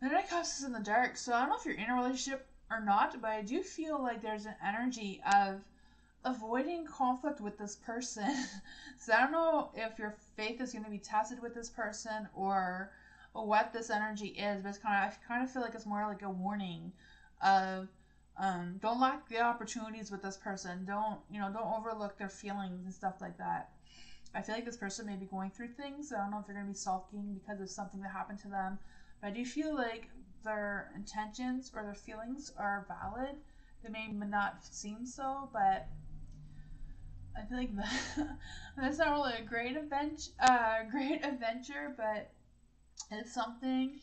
The Knight of Cups is in the dark, so I don't know if you're in a relationship or not, but I do feel like there's an energy of avoiding conflict with this person. So I don't know if your faith is going to be tested with this person or what this energy is, but I kind of feel like it's more like a warning of don't lack the opportunities with this person. Don't overlook their feelings and stuff like that. I feel like this person may be going through things. I don't know if they're going to be sulking because of something that happened to them, but I do feel like their intentions or their feelings are valid. They may not seem so, but I feel like that's not really a great adventure, but it's something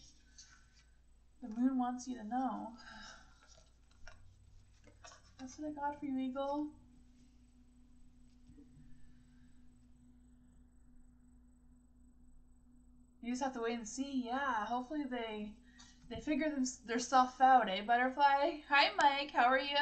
the moon wants you to know. That's what I got for you, Eagle. You just have to wait and see. Yeah, hopefully they figure their stuff out, eh, Butterfly? Hi, Mike. How are you?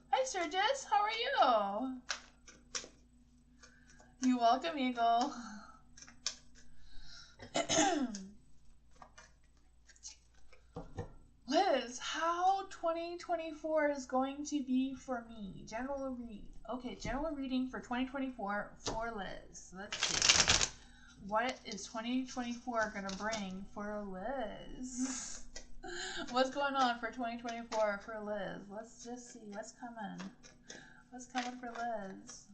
Hi, Sturgis. How are you? You're welcome, Eagle. Liz, how 2024 is going to be for me? General read. Okay, general reading for 2024 for Liz. Let's see. What is 2024 gonna bring for Liz? What's going on for 2024 for Liz? Let's just see what's coming. What's coming for Liz?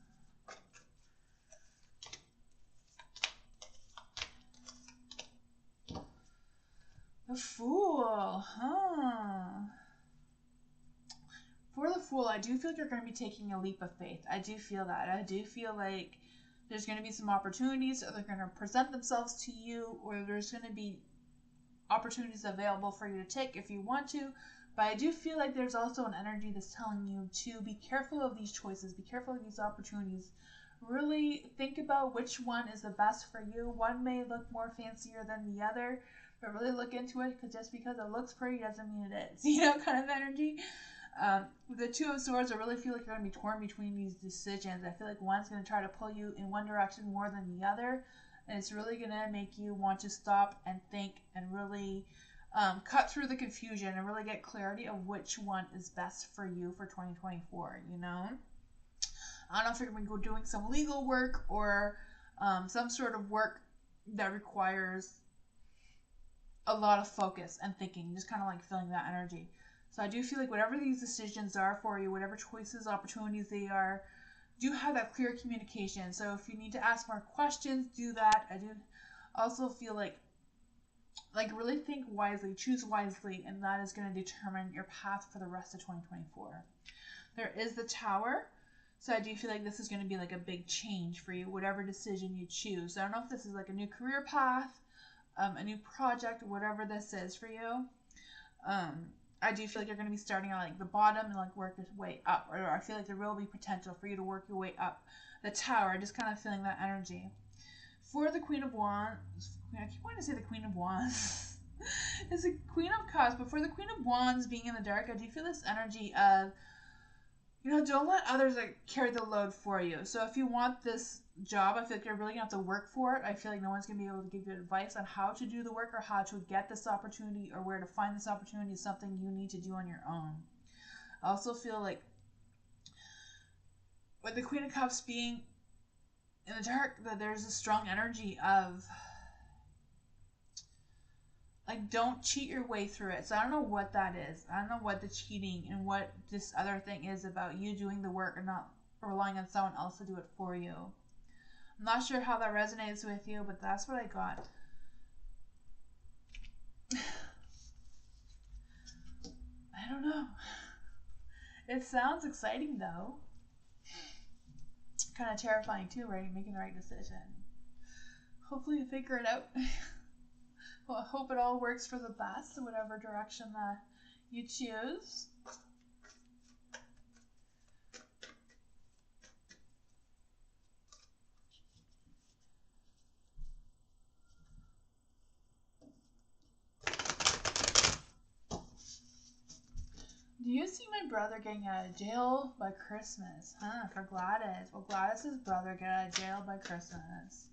The Fool, huh? For the Fool, I do feel like you're going to be taking a leap of faith. I do feel that. I do feel like there's going to be some opportunities, or they're going to present themselves to you, or there's going to be opportunities available for you to take if you want to. But I do feel like there's also an energy that's telling you to be careful of these choices, be careful of these opportunities. Really think about which one is the best for you. One may look more fancier than the other, but really look into it, because just because it looks pretty doesn't mean it is, you know, kind of energy. The Two of Swords, I really feel like you're going to be torn between these decisions. I feel like one's going to try to pull you in one direction more than the other, and it's really going to make you want to stop and think and really cut through the confusion and really get clarity of which one is best for you for 2024, you know? I don't know if you're going to be doing some legal work or some sort of work that requires a lot of focus and thinking, just kind of like feeling that energy. So I do feel like whatever these decisions are for you, whatever choices, opportunities they are, do have that clear communication. So if you need to ask more questions, do that. I do also feel like really think wisely, choose wisely, and that is going to determine your path for the rest of 2024. There is the Tower. So I do feel like this is going to be like a big change for you, whatever decision you choose. So I don't know if this is like a new career path, a new project, whatever this is for you. I do feel like you're going to be starting at like the bottom and like work your way up, or I feel like there will be potential for you to work your way up the Tower. Just kind of feeling that energy. For the Queen of Wands, I keep wanting to say the Queen of Wands. It's the Queen of Cups, but for the Queen of Wands being in the dark, I do feel this energy of, you know, don't let others like carry the load for you. So if you want this job, I feel like you're really gonna have to work for it. I feel like no one's gonna be able to give you advice on how to do the work or how to get this opportunity or where to find this opportunity. Is something you need to do on your own. I also feel like with the Queen of Cups being in the dark, that there's a strong energy of like, don't cheat your way through it. So I don't know what that is. I don't know what the cheating and what this other thing is about you doing the work and not relying on someone else to do it for you. I'm not sure how that resonates with you, but that's what I got. I don't know. It sounds exciting though. Kind of terrifying too, right? Making the right decision. Hopefully you figure it out. Well, I hope it all works for the best in whatever direction that you choose. Do you see my brother getting out of jail by Christmas? Huh, for Gladys. Will Gladys's brother get out of jail by Christmas?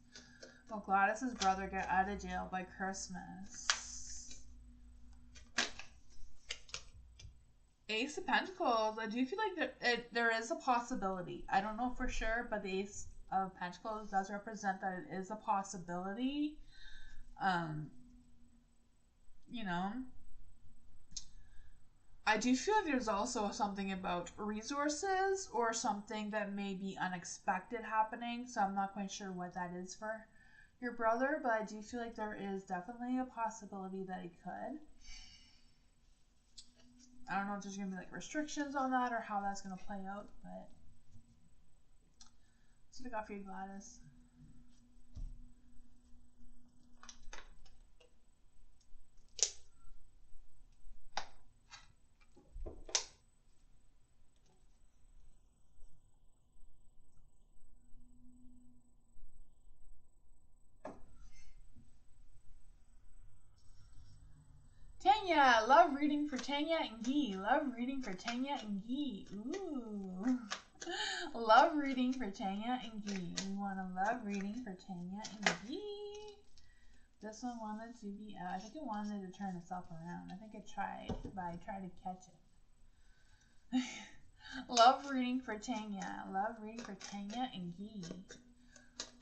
Will Gladys's brother get out of jail by Christmas? Ace of Pentacles. I do feel like there is a possibility. I don't know for sure, but the Ace of Pentacles does represent that it is a possibility. You know, I do feel like there's also something about resources or something that may be unexpected happening. So I'm not quite sure what that is for your brother, but I do feel like there is definitely a possibility that he could. I don't know if there's going to be like restrictions on that or how that's going to play out, but that's what I got for you, Gladys. Tanya. Love reading for Tanya and Guy. Love reading for Tanya and Guy. Ooh. Love reading for Tanya and Guy. We want a love reading for Tanya and Guy. This one wanted to be out. I think it wanted to turn itself around. I think it tried, but I tried to catch it. Love reading for Tanya. Love reading for Tanya and Guy.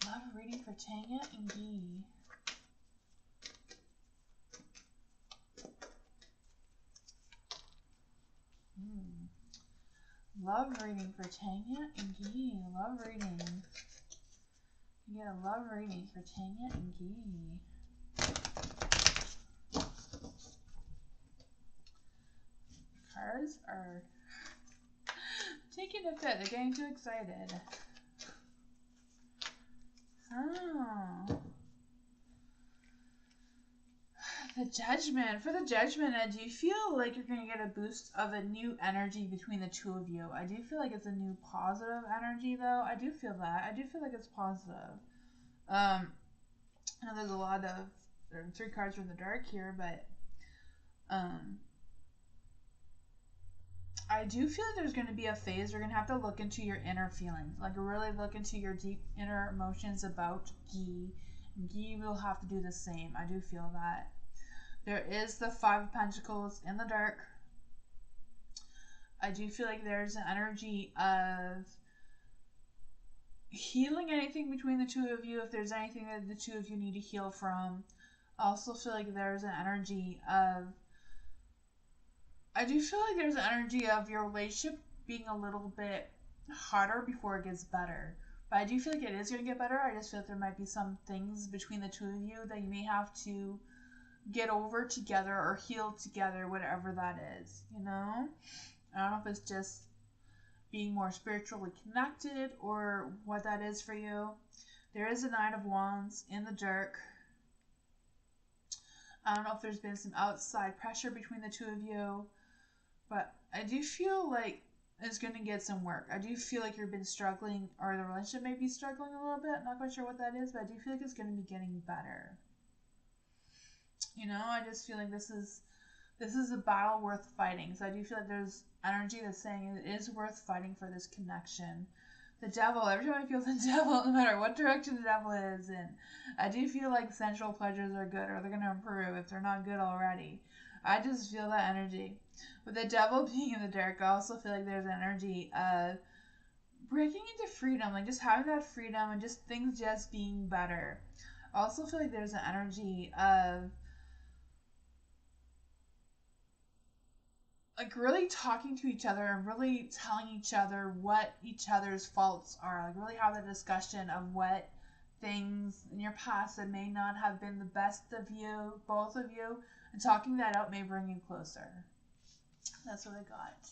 Love reading for Tanya and Guy. Love reading for Tanya and Guy. Love reading. You get a love reading for Tanya and Guy. Cards are taking a fit. They're getting too excited. Oh. The Judgment. For the Judgment, I do feel like you're going to get a boost of a new energy between the two of you. I do feel like it's a new positive energy, though. I do feel that. I do feel like it's positive. I know there's a lot of... There are 3 cards from the dark here, but... I do feel like there's going to be a phase you're going to have to look into your inner feelings. Like, really look into your deep inner emotions about Guy. Guy will have to do the same. I do feel that. There is the 5 of Pentacles in the dark. I do feel like there's an energy of healing anything between the two of you, if there's anything that the two of you need to heal from. I also feel like there's an energy of... I do feel like there's an energy of your relationship being a little bit harder before it gets better. But I do feel like it is going to get better. I just feel like there might be some things between the two of you that you may have to get over together or heal together, whatever that is, you know? I don't know if it's just being more spiritually connected or what that is for you. There is a 9 of Wands in the dark. I don't know if there's been some outside pressure between the two of you, but I do feel like it's going to get some work. I do feel like you've been struggling, or the relationship may be struggling a little bit. I'm not quite sure what that is, but I do feel like it's going to be getting better. You know, I just feel like this is a battle worth fighting. So I do feel like there's energy that's saying it is worth fighting for this connection. The devil, every time I feel the devil, no matter what direction the devil is in, I do feel like sensual pleasures are good, or they're going to improve if they're not good already. I just feel that energy. With the devil being in the dark, I also feel like there's an energy of breaking into freedom, like just having that freedom and just things just being better. I also feel like there's an energy of like really talking to each other and really telling each other what each other's faults are. Like really have the discussion of what things in your past that may not have been the best of you, both of you, and talking that out may bring you closer. That's what I got.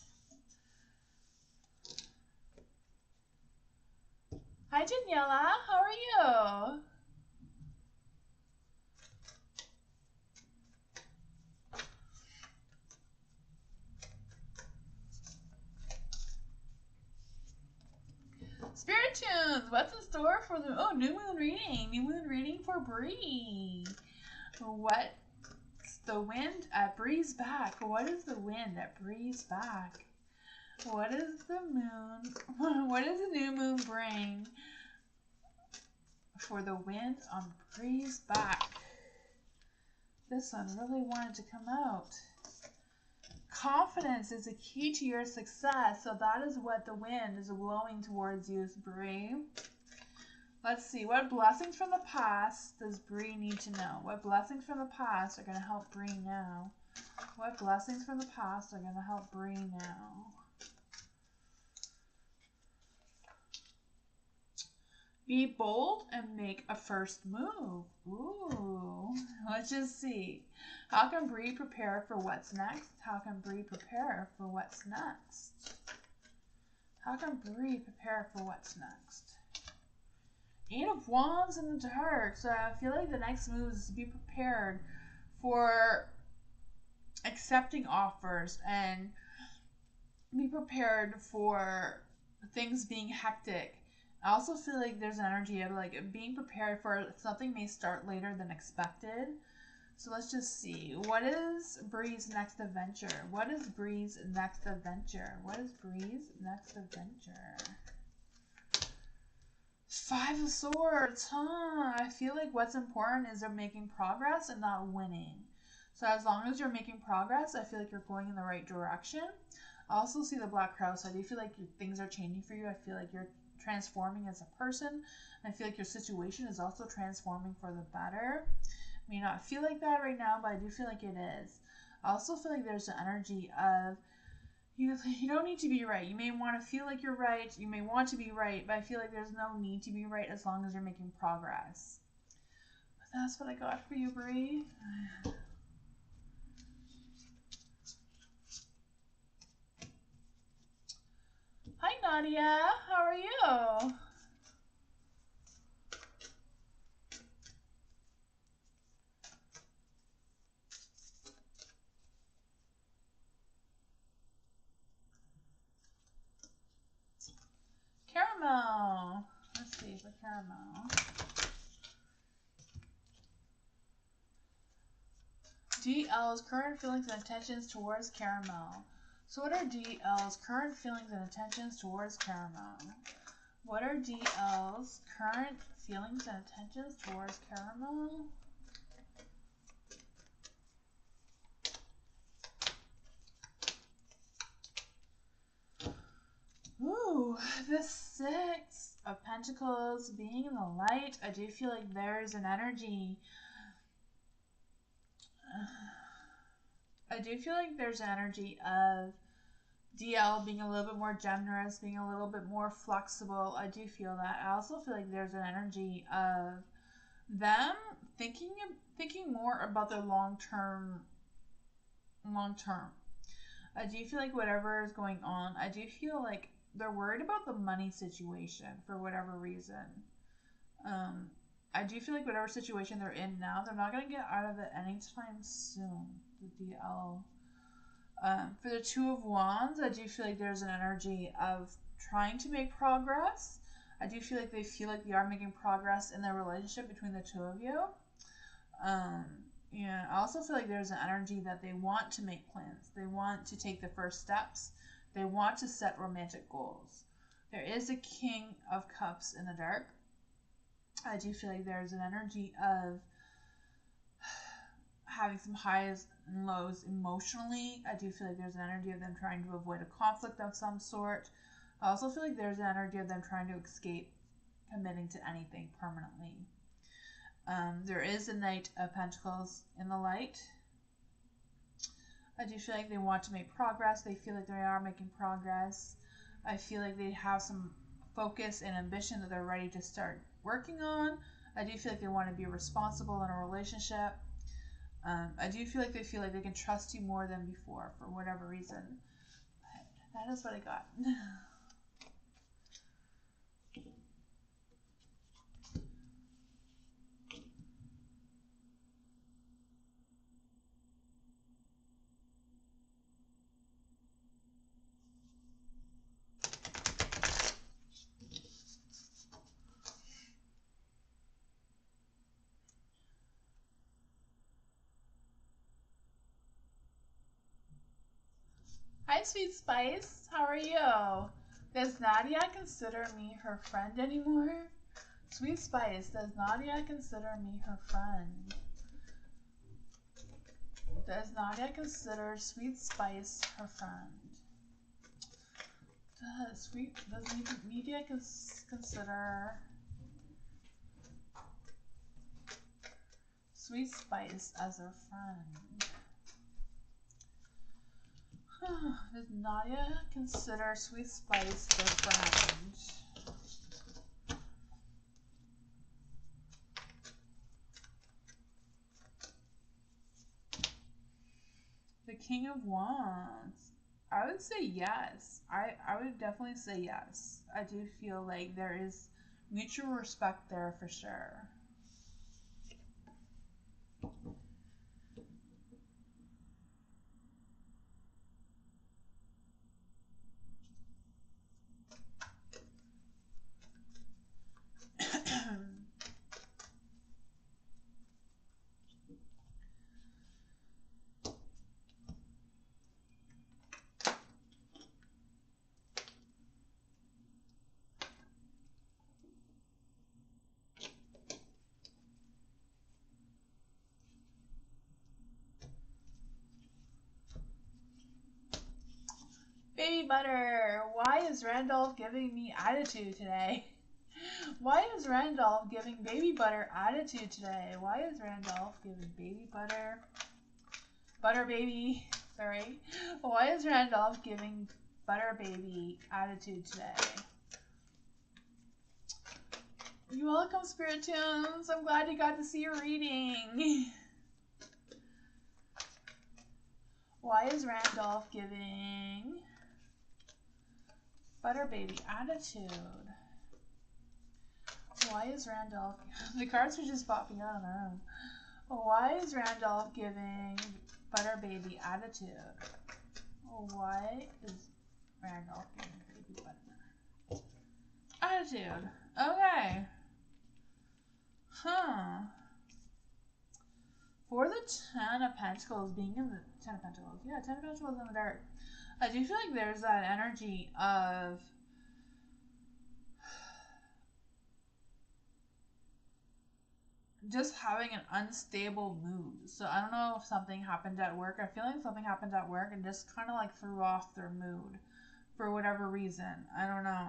Hi Daniela, how are you? Spirit Tunes, what's in store for the new moon reading? New moon reading for Bree. What's the wind at Bree's back? What is the wind at Bree's back? What is the moon? What does the new moon bring for the wind on Bree's back? This one really wanted to come out. Confidence is a key to your success, so that is what the wind is blowing towards you, Bree. Let's see, what blessings from the past does Bree need to know? What blessings from the past are going to help Bree now? What blessings from the past are going to help Bree now? Be bold and make a first move. Ooh, let's just see. How can Bree prepare for what's next? How can Bree prepare for what's next? How can Bree prepare for what's next? 8 of Wands in the dark. So I feel like the next move is to be prepared for accepting offers and be prepared for things being hectic. I also feel like there's energy of like being prepared for something may start later than expected. So let's just see. What is Bree's next adventure? What is Bree's next adventure? What is Bree's next adventure? 5 of Swords, huh? I feel like what's important is they're making progress and not winning. So as long as you're making progress, I feel like you're going in the right direction. I also see the Black Crow, so I do feel like things are changing for you. I feel like you're transforming as a person. I feel like your situation is also transforming for the better. May not feel like that right now, but I do feel like it is. I also feel like there's an energy of you don't need to be right. You may want to feel like you're right. You may want to be right, but I feel like there's no need to be right as long as you're making progress. But that's what I got for you, Bree. Hi, Nadia. How are you? Caramel. Let's see for caramel. DL's current feelings and intentions towards caramel. So what are DL's current feelings and intentions towards caramel? What are DL's current feelings and intentions towards caramel? Ooh, the 6 of Pentacles being in the light. I do feel like there's an energy. I do feel like there's an energy of DL being a little bit more generous, being a little bit more flexible. I do feel that. I also feel like there's an energy of them thinking more about their long term. I do feel like whatever is going on, I do feel like they're worried about the money situation for whatever reason. I do feel like whatever situation they're in now, they're not going to get out of it anytime soon. The DL. For the 2 of Wands, I do feel like there's an energy of trying to make progress. I do feel like they are making progress in their relationship between the 2 of you. Yeah, I also feel like there's an energy that they want to make plans. They want to take the first steps. They want to set romantic goals. There is a King of Cups in the dark. I do feel like there's an energy of having some highs and lows emotionally. I do feel like there's an energy of them trying to avoid a conflict of some sort. I also feel like there's an energy of them trying to escape committing to anything permanently. There is a Knight of Pentacles in the light. I do feel like they want to make progress. They feel like they are making progress. I feel like they have some focus and ambition that they're ready to start working on. I do feel like they want to be responsible in a relationship. I do feel like they can trust you more than before for whatever reason. But that is what I got. Hi, Sweet Spice. How are you? Does Nadia consider me her friend anymore? Sweet Spice, does Nadia consider me her friend? Does Nadia consider Sweet Spice her friend? Does Nadia consider Sweet Spice as her friend? Does Nadia consider Sweet Spice their friend? The King of Wands. I would say yes. I would definitely say yes. I do feel like there is mutual respect there for sure. baby butter. Why is Randolph giving me attitude today? Why is Randolph giving baby butter attitude today? Why is Randolph giving baby butter baby, sorry. Why is Randolph giving butter baby attitude today? You're welcome, Spirit Tunes. I'm glad you got to see your reading. Why is Randolph giving butter baby attitude? Why is Randolph... The cards are just popping out. I don't know. Why is Randolph giving butter baby attitude? Why is Randolph giving baby butter attitude? Okay. Huh. For the Ten of Pentacles, being in the Ten of Pentacles. Yeah, Ten of Pentacles in the dark. I do feel like there's that energy of just having an unstable mood. So I don't know if something happened at work. I feel like something happened at work and just kind of like threw off their mood for whatever reason. I don't know.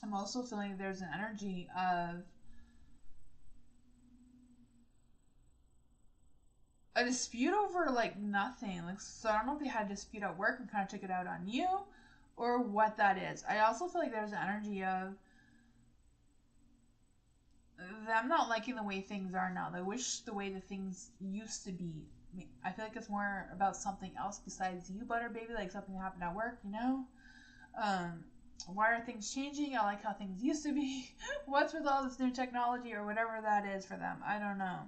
I'm also feeling there's an energy of a dispute over like nothing. Like, so I don't know if they had a dispute at work and kind of took it out on you or what that is. I also feel like there's an energy of them not liking the way things are now. They wish the way the things used to be. I feel like it's more about something else besides you, butter baby, like something that happened at work, you know? Why are things changing? I like how things used to be. What's with all this new technology or whatever that is for them? I don't know.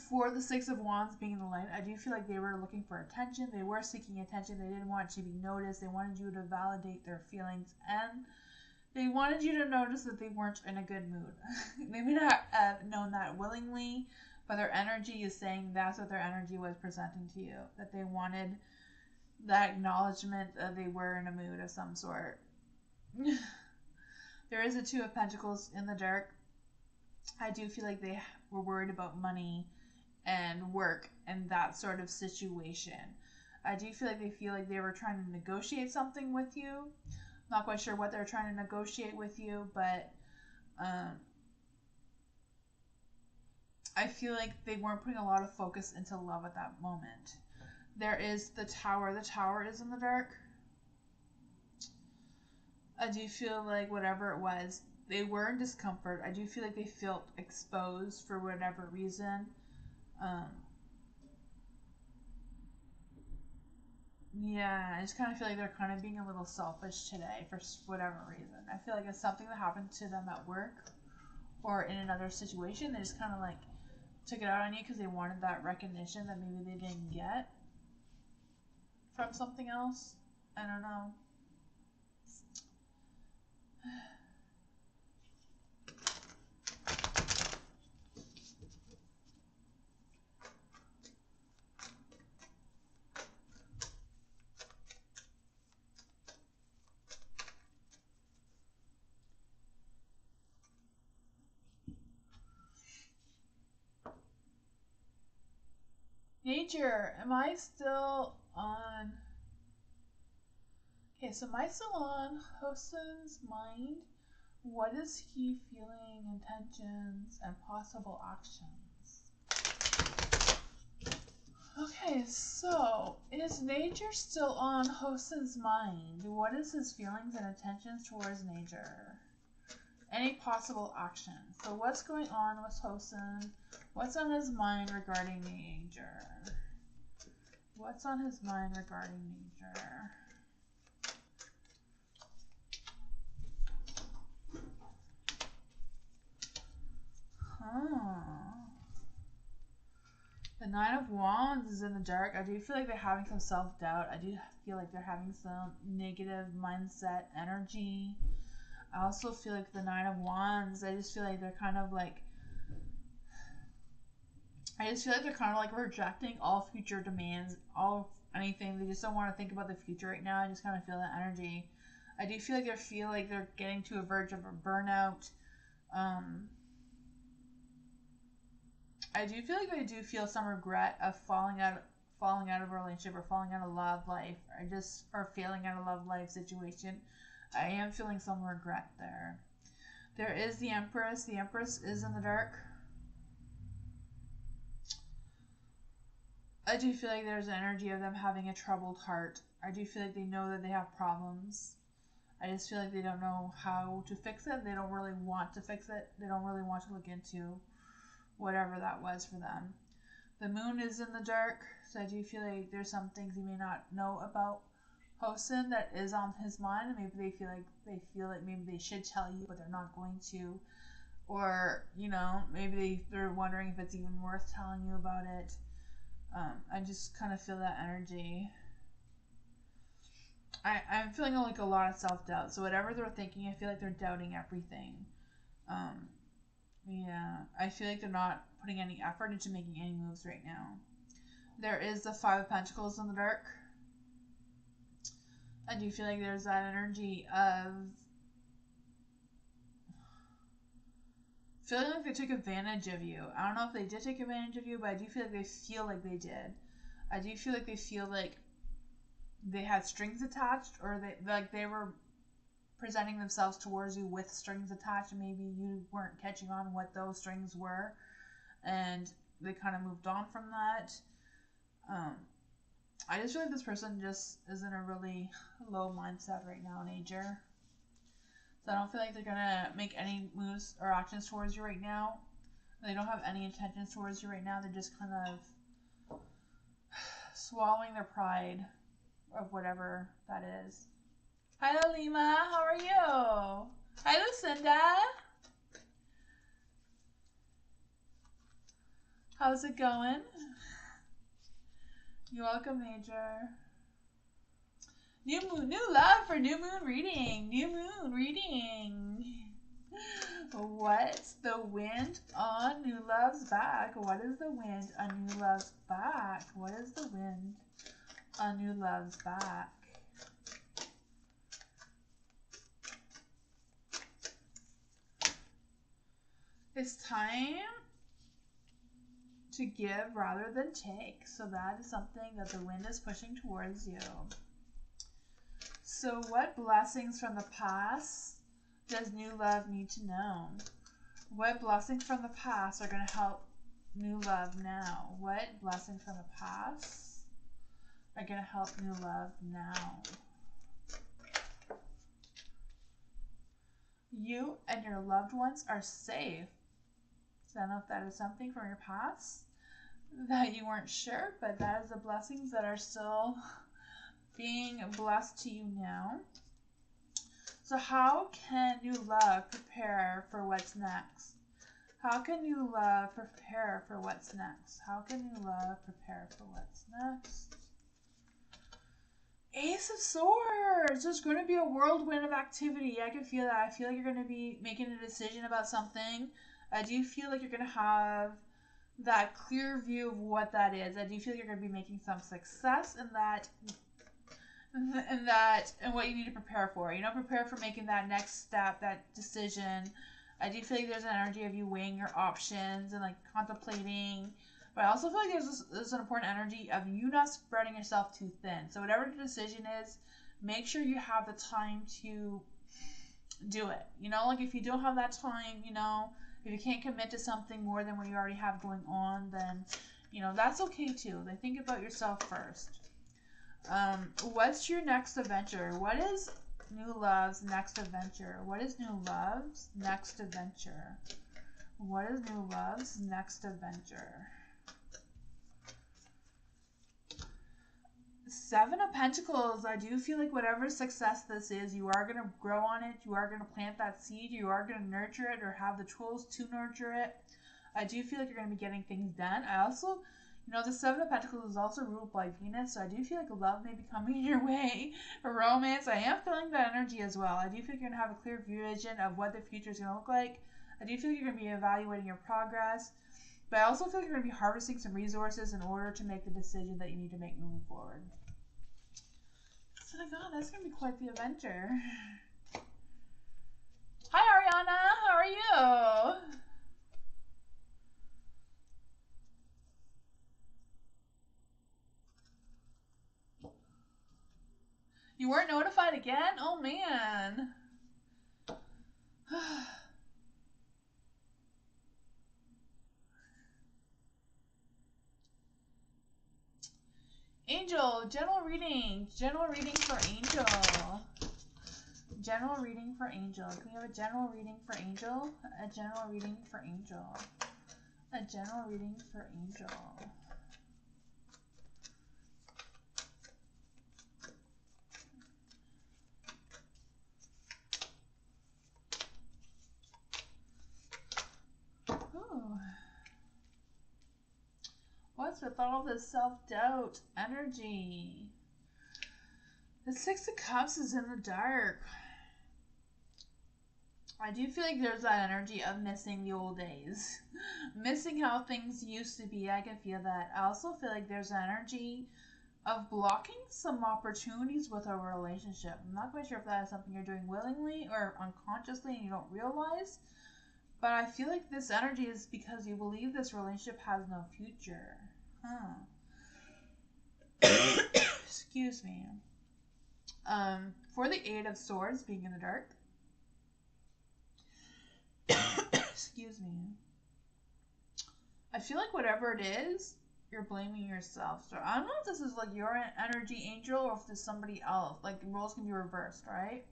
For the Six of Wands being in the light, I do feel like they were looking for attention. They were seeking attention. They didn't want to be noticed. They wanted you to validate their feelings, and they wanted you to notice that they weren't in a good mood. They may not have known that willingly, but their energy is saying that's what their energy was presenting to you. That they wanted that acknowledgement that they were in a mood of some sort. There is a Two of Pentacles in the dark. I do feel like they were worried about money and work and that sort of situation. I do feel like they were trying to negotiate something with you. Not quite sure what they're trying to negotiate with you, but I feel like they weren't putting a lot of focus into love at that moment. There is the Tower. The Tower is in the dark. I do feel like whatever it was, they were in discomfort. I do feel like they felt exposed for whatever reason. Yeah, I just kind of feel like they're kind of being a little selfish today for whatever reason. I feel like it's something that happened to them at work or in another situation. They just kind of like took it out on you because they wanted that recognition that maybe they didn't get from something else. I don't know. Nature, am I still on? Okay, so am I still on Hosen's mind? What is he feeling, intentions, and possible actions? Okay, so is Nature still on Hosen's mind? What is his feelings and intentions towards Nature? Any possible actions? So what's going on with Hosen? What's on his mind regarding Nature? What's on his mind regarding Nature? The Nine of Wands is in the dark. I do feel like they're having some self-doubt. I do feel like they're having some negative mindset energy. I also feel like the Nine of Wands, I just feel like they're kind of like rejecting all future demands, anything. They just don't want to think about the future right now. I just kind of feel that energy. I do feel like they're getting to a verge of a burnout. I do feel like they do feel some regret of falling falling out of a relationship or falling out of love life or failing out of love life situation, I am feeling some regret there. There is the Empress. The Empress is in the dark. I do feel like there's an energy of them having a troubled heart. I do feel like they know that they have problems. I just feel like they don't know how to fix it. They don't really want to fix it. They don't really want to look into whatever that was for them. The moon is in the dark, so I do feel like there's some things you may not know about Hosen that is on his mind, and maybe they feel like maybe they should tell you, but they're not going to, or maybe they're wondering if it's even worth telling you about it. I just kind of feel that energy. I'm feeling like a lot of self-doubt. So whatever they're thinking, I feel like they're doubting everything. Yeah, I feel like they're not putting any effort into making any moves right now. There is the Five of Pentacles in the dark. I do feel like there's that energy of feeling like they took advantage of you. I don't know if they did take advantage of you, but I do feel like they feel like they did. I do feel like they feel like they had strings attached, or they were presenting themselves towards you with strings attached, and maybe you weren't catching on what those strings were, and they kind of moved on from that. I just feel like this person just is in a really low mindset right now, Nature. So I don't feel like they're gonna make any moves or actions towards you right now. They don't have any intentions towards you right now. They're just kind of swallowing their pride of whatever that is. Hi, Lima. How are you? Hi, Lucinda. How's it going? You're welcome, Major. New love for new moon reading. New moon reading. What's the wind on new love's back? What is the wind on new love's back? What is the wind on new love's back? It's time to give rather than take. So that is something that the wind is pushing towards you. So what blessings from the past does new love need to know? What blessings from the past are going to help new love now? What blessings from the past are going to help new love now? You and your loved ones are safe. So I don't know if that is something from your past that you weren't sure, but that is the blessings that are still being blessed to you now. So how can new love prepare for what's next? How can new love prepare for what's next? How can new love prepare for what's next? Ace of Swords. There's going to be a whirlwind of activity. I can feel that. I feel like you're going to be making a decision about something. I do feel like you're going to have that clear view of what that is. I do feel like you're going to be making some success in that, and what you need to prepare for. Prepare for making that next step, that decision. I do feel like there's an energy of you weighing your options and like contemplating. But I also feel like there's an important energy of you not spreading yourself too thin. So whatever the decision is, make sure you have the time to do it. Like if you don't have that time, if you can't commit to something more than what you already have going on, then, that's okay too. Then think about yourself first. What's your next adventure? What is new love's next adventure? What is new love's next adventure? What is new love's next adventure? Seven of Pentacles. I do feel like whatever success this is, you are going to grow on it. You are going to plant that seed. You are going to nurture it or have the tools to nurture it. I do feel like you're going to be getting things done. I also, the Seven of Pentacles is also ruled by Venus, so I do feel like love may be coming your way. Romance, I am feeling that energy as well. I do feel like you're going to have a clear vision of what the future is going to look like. I do feel like you're going to be evaluating your progress. But I also feel like you're going to be harvesting some resources in order to make the decision that you need to make moving forward. Oh my god, that's going to be quite the adventure. Hi Ariana, how are you? You weren't notified again? Oh, man. Angel, general reading. General reading for Angel. General reading for Angel. Can we have a general reading for Angel? A general reading for Angel. A general reading for Angel. Ooh. What's with all this self-doubt energy? The Six of Cups is in the dark. I do feel like there's that energy of missing the old days. Missing how things used to be. I can feel that. I also feel like there's an energy of blocking some opportunities with a relationship. I'm not quite sure if that is something you're doing willingly or unconsciously and you don't realize. But I feel like this energy is because you believe this relationship has no future. Excuse me. For the Eight of Swords being in the dark. Excuse me. I feel like whatever it is, you're blaming yourself. So I don't know if this is like your energy, Angel, or if this is somebody else. Like the roles can be reversed, right?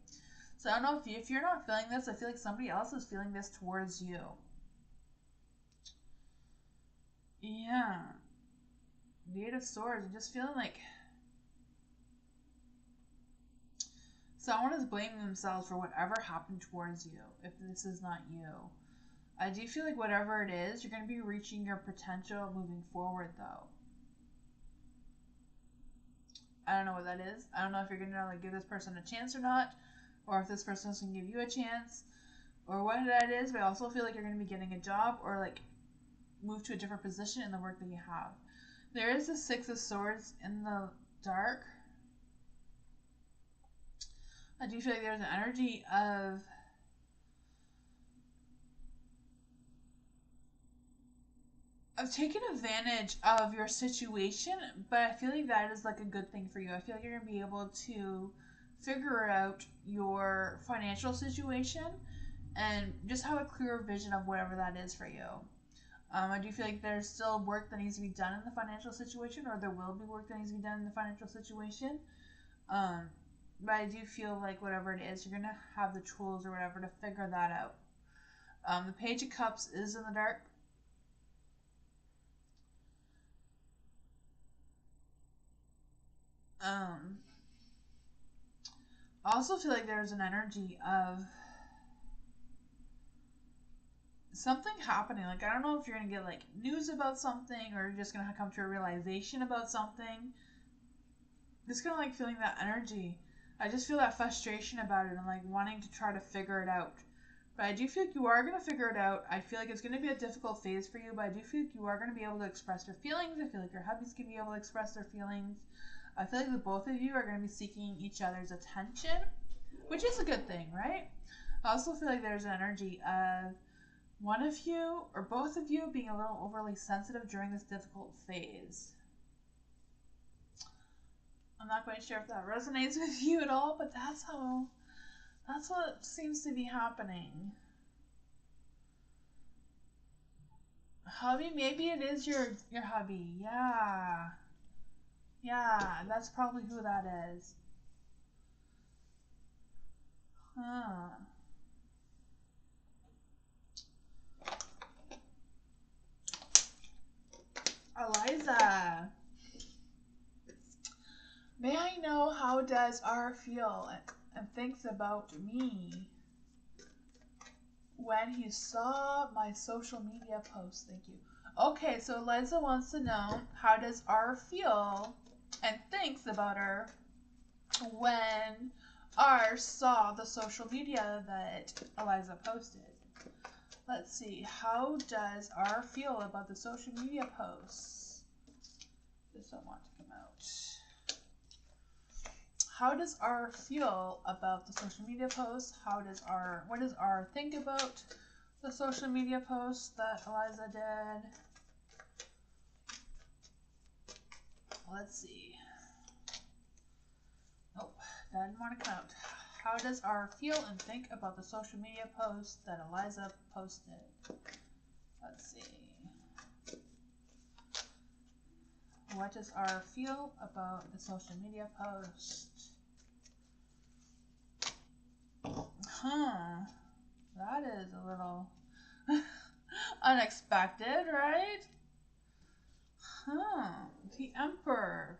So I don't know if you're not feeling this. I feel like somebody else is feeling this towards you. Yeah. The Eight of Swords. I'm just feeling like someone is blaming themselves for whatever happened towards you, if this is not you. I do feel like whatever it is, you're going to be reaching your potential moving forward, though. I don't know what that is. I don't know if you're going to like give this person a chance or not, or if this person is going to give you a chance, or what that is. But I also feel like you're going to be getting a job or like move to a different position in the work that you have. There is the Six of Swords in the dark. I do feel like there's an energy of taking advantage of your situation, but I feel like that is like a good thing for you. I feel like you're going to be able to figure out your financial situation and just have a clearer vision of whatever that is for you. I do feel like there's still work that needs to be done in the financial situation, or there will be work that needs to be done in the financial situation. But I do feel like whatever it is, you're going to have the tools or whatever to figure that out. The Page of Cups is in the dark. I also feel like there's an energy of something happening. Like, I don't know if you're going to get like news about something or you're just going to come to a realization about something. Just kind of like feeling that energy. I just feel that frustration about it and like wanting to try to figure it out. But I do feel like you are going to figure it out. I feel like it's going to be a difficult phase for you, but I do feel like you are going to be able to express your feelings. I feel like your hubby's going to be able to express their feelings. I feel like the both of you are going to be seeking each other's attention, which is a good thing, right? I also feel like there's an energy of one of you or both of you being a little overly sensitive during this difficult phase. I'm not quite sure if that resonates with you at all, but that's what seems to be happening. Hubby, maybe it is your hubby. Yeah. Yeah, that's probably who that is. Huh. Eliza, may I know how does R feel and thinks about me when he saw my social media post? Thank you. Okay, so Eliza wants to know how does R feel and thinks about her when R saw the social media that Eliza posted. Let's see, how does R feel about the social media posts? This don't want to come out. How does R feel about the social media posts? What does R think about the social media posts that Eliza did? Let's see. Nope, That didn't want to come out. How does R feel and think about the social media post that Eliza posted? Let's see. What does R feel about the social media post? Huh. That is a little unexpected, right? Huh. The Emperor.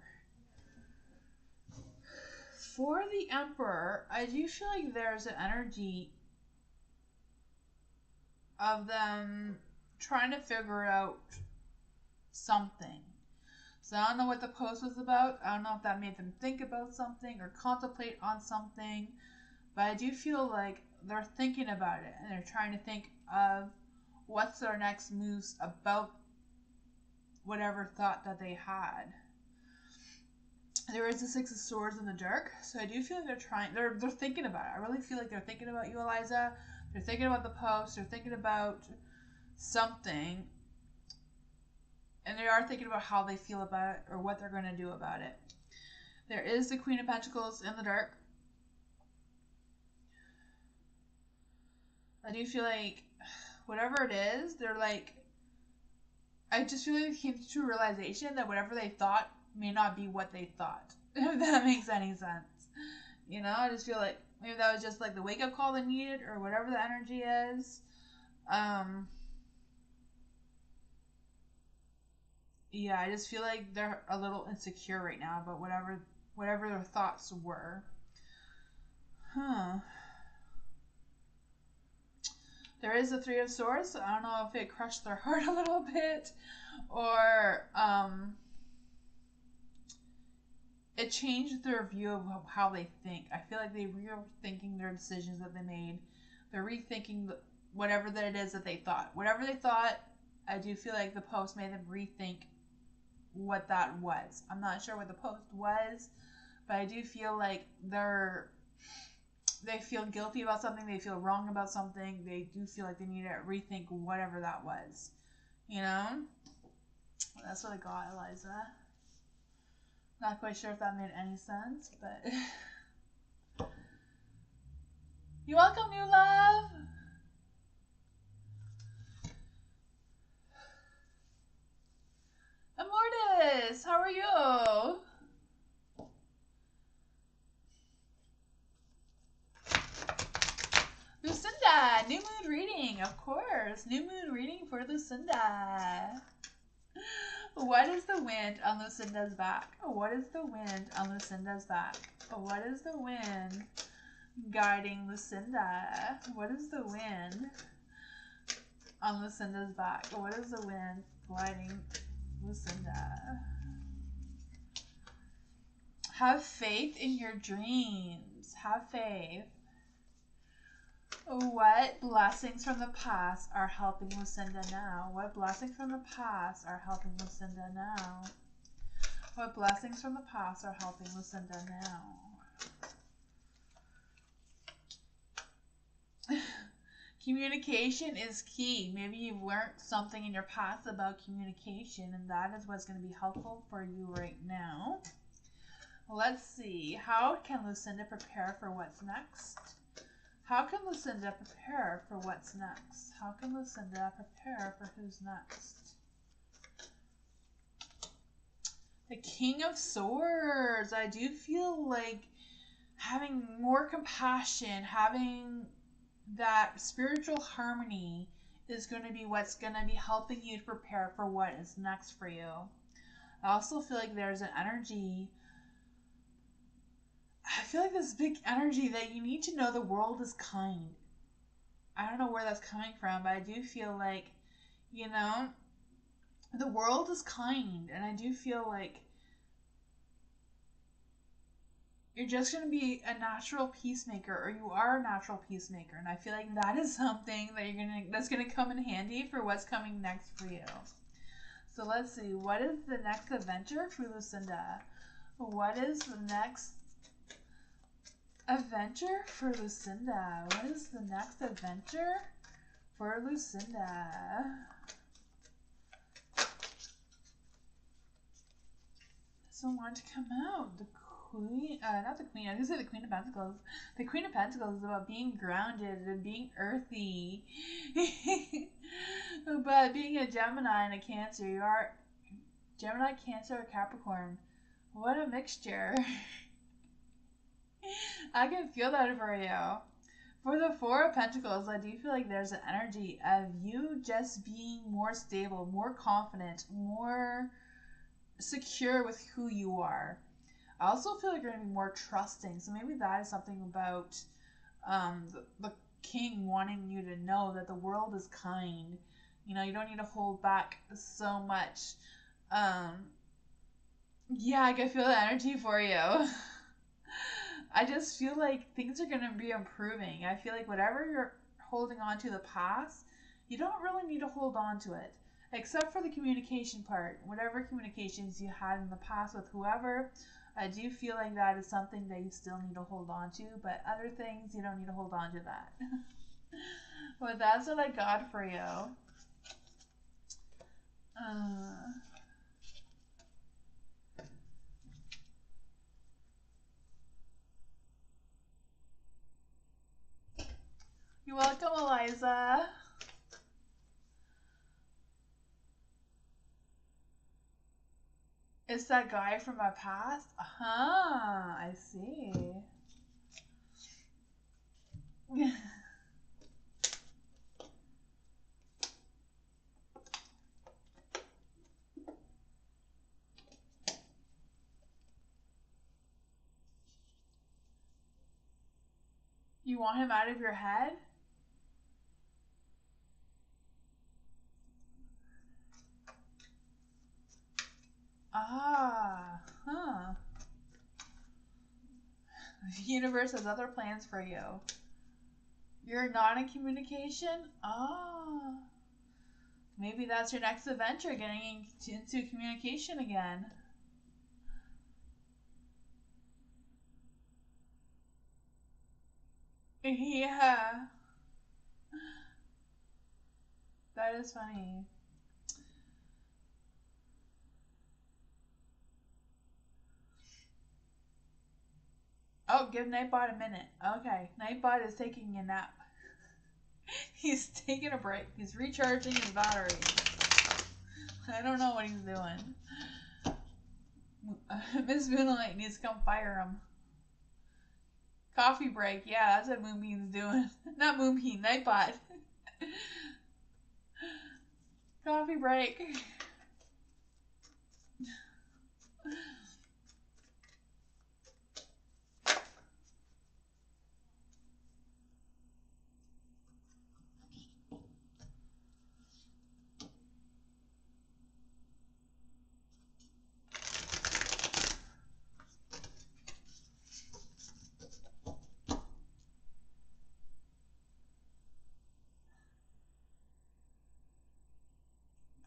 For the Emperor, I do feel like there's an energy of them trying to figure out something. So I don't know what the post was about. I don't know if that made them think about something or contemplate on something. But I do feel like they're thinking about it and they're trying to think of what's their next moves about whatever thought that they had. There is the Six of Swords in the dark, so I do feel like they're thinking about it. I really feel like they're thinking about you, Eliza. They're thinking about the post. They're thinking about something. And they are thinking about how they feel about it or what they're going to do about it. There is the Queen of Pentacles in the dark. I do feel like whatever it is, they're like, I just feel like they came to a realization that whatever they thought may not be what they thought, if that makes any sense. You know, I just feel like maybe that was just like the wake-up call they needed or whatever the energy is. Yeah, I just feel like they're a little insecure right now about whatever their thoughts were. Huh. There is the Three of Swords. So I don't know if it crushed their heart a little bit or it changed their view of how they think. I feel like they're rethinking their decisions that they made. They're rethinking whatever that it is that they thought. Whatever they thought, I do feel like the post made them rethink what that was. I'm not sure what the post was, but I do feel like they feel guilty about something. They feel wrong about something. They do feel like they need to rethink whatever that was. You know? That's what I got, Eliza. Not quite sure if that made any sense, but... You're welcome, new love! Amortis, how are you? Lucinda, new moon reading, of course. New moon reading for Lucinda. What is the wind on Lucinda's back? What is the wind on Lucinda's back? What is the wind guiding Lucinda? What is the wind on Lucinda's back? What is the wind guiding Lucinda? Have faith in your dreams. Have faith. What blessings from the past are helping Lucinda now? What blessings from the past are helping Lucinda now? What blessings from the past are helping Lucinda now? Communication is key. Maybe you've learned something in your past about communication, and that is what's going to be helpful for you right now. Let's see. How can Lucinda prepare for what's next? How can Lucinda prepare for what's next? How can Lucinda prepare for who's next? The King of Swords. I do feel like having more compassion, having that spiritual harmony is going to be what's going to be helping you to prepare for what is next for you. I also feel like there's an energy. I feel like this big energy that you need to know the world is kind. I don't know where that's coming from, but I do feel like, you know, the world is kind. And I do feel like you're just going to be a natural peacemaker, or you are a natural peacemaker. And I feel like that is something that that's going to come in handy for what's coming next for you. So let's see. What is the next adventure for Lucinda? What is the next adventure for Lucinda? What is the next adventure for Lucinda? Doesn't want to come out. The queen, not the queen, I was gonna say the Queen of Pentacles. The Queen of Pentacles is about being grounded and being earthy. But being a Gemini and a Cancer, you are Gemini, Cancer, or Capricorn. What a mixture. I can feel that for you. For the Four of Pentacles, I do feel like there's an energy of you just being more stable, more confident, more secure with who you are. I also feel like you're going to be more trusting. So maybe that is something about the king wanting you to know that the world is kind. You know, you don't need to hold back so much. Yeah, I can feel the energy for you. I just feel like things are going to be improving. I feel like whatever you're holding on to the past, you don't really need to hold on to it. Except for the communication part. Whatever communications you had in the past with whoever, I do feel like that is something that you still need to hold on to. But other things, you don't need to hold on to that. But that's what I got for you. You're welcome, Eliza. It's that guy from my past? I see. You want him out of your head? Huh. The universe has other plans for you. You're not in communication? Maybe that's your next adventure, getting into communication again. Yeah. That is funny. Oh, give Nightbot a minute. Okay, Nightbot is taking a nap. He's taking a break. He's recharging his battery. I don't know what he's doing. Miss Moonlight needs to come fire him. Coffee break. Yeah, that's what Moonbeam's doing. Not Moonbeam, Nightbot. Coffee break.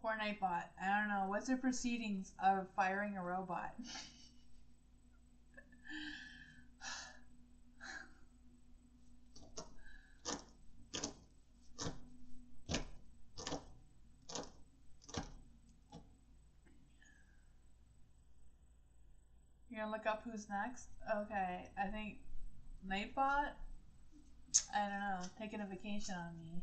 Poor Nightbot. I don't know. What's the proceedings of firing a robot? You're gonna look up who's next? Okay, I think Nightbot? I don't know. Taking a vacation on me.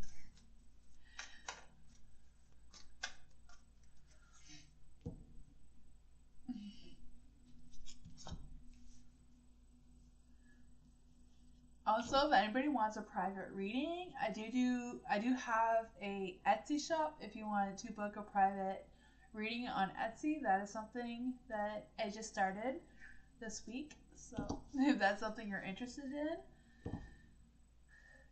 Also, if anybody wants a private reading, I do have a Etsy shop if you want to book a private reading on Etsy. That is something that I just started this week. So if that's something you're interested in,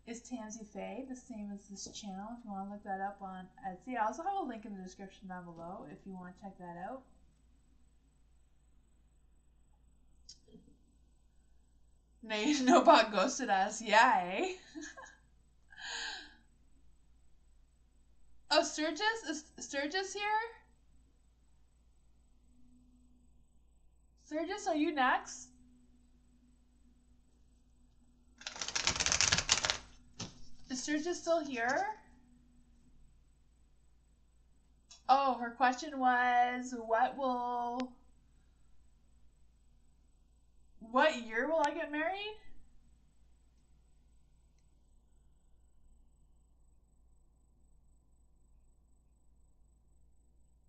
it's tamsyfae, the same as this channel. If you want to look that up on Etsy, I also have a link in the description down below if you want to check that out. No bot ghosted us. Yeah, eh? Oh, Sturgis? Is Sturgis here? Sturgis, are you next? Is Sturgis still here? Oh, her question was, what will What year will I get married?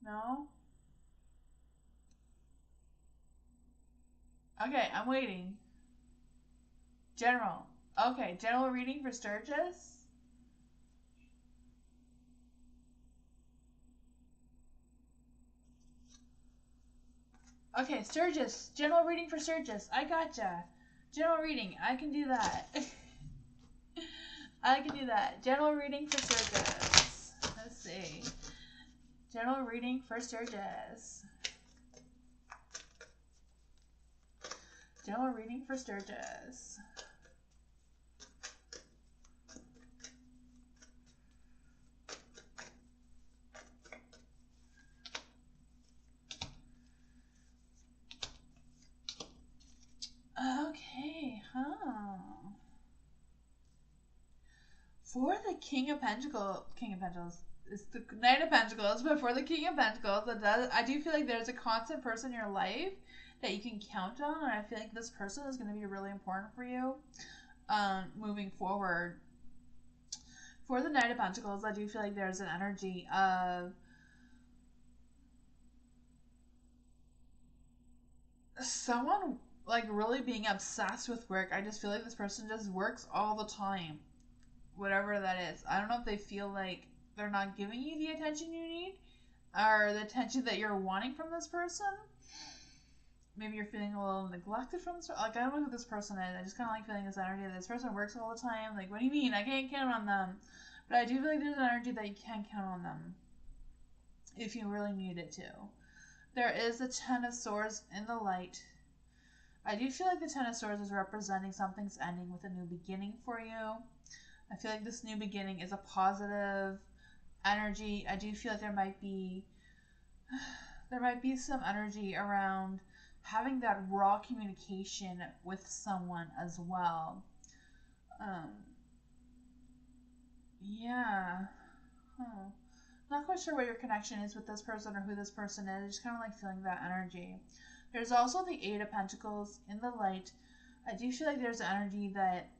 No? Okay, I'm waiting. General. Okay, general reading for Sturgis. Okay, Sturgis. General reading for Sturgis. I gotcha. General reading. I can do that. I can do that. General reading for Sturgis. Let's see. General reading for Sturgis. General reading for Sturgis. Okay, huh. For the King of Pentacles, it's the Knight of Pentacles, but for the King of Pentacles, I do feel like there's a constant person in your life that you can count on, and I feel like this person is going to be really important for you moving forward. For the Knight of Pentacles, I do feel like there's an energy of someone like really being obsessed with work. I just feel like this person just works all the time, whatever that is. I don't know if they feel like they're not giving you the attention you need or the attention that you're wanting from this person. Maybe you're feeling a little neglected from this. Like, I don't know who this person is. I just kind of like feeling this energy that this person works all the time. Like, what do you mean? I can't count on them. But I do feel like there's an energy that you can count on them if you really need it to. There is the Ten of Swords in the light. I do feel like the Ten of Swords is representing something's ending with a new beginning for you. I feel like this new beginning is a positive energy. I do feel like there might be some energy around having that raw communication with someone as well. Yeah. Huh. Not quite sure what your connection is with this person or who this person is. Just kind of like feeling that energy. There's also the Eight of Pentacles in the light. I do feel like there's energy that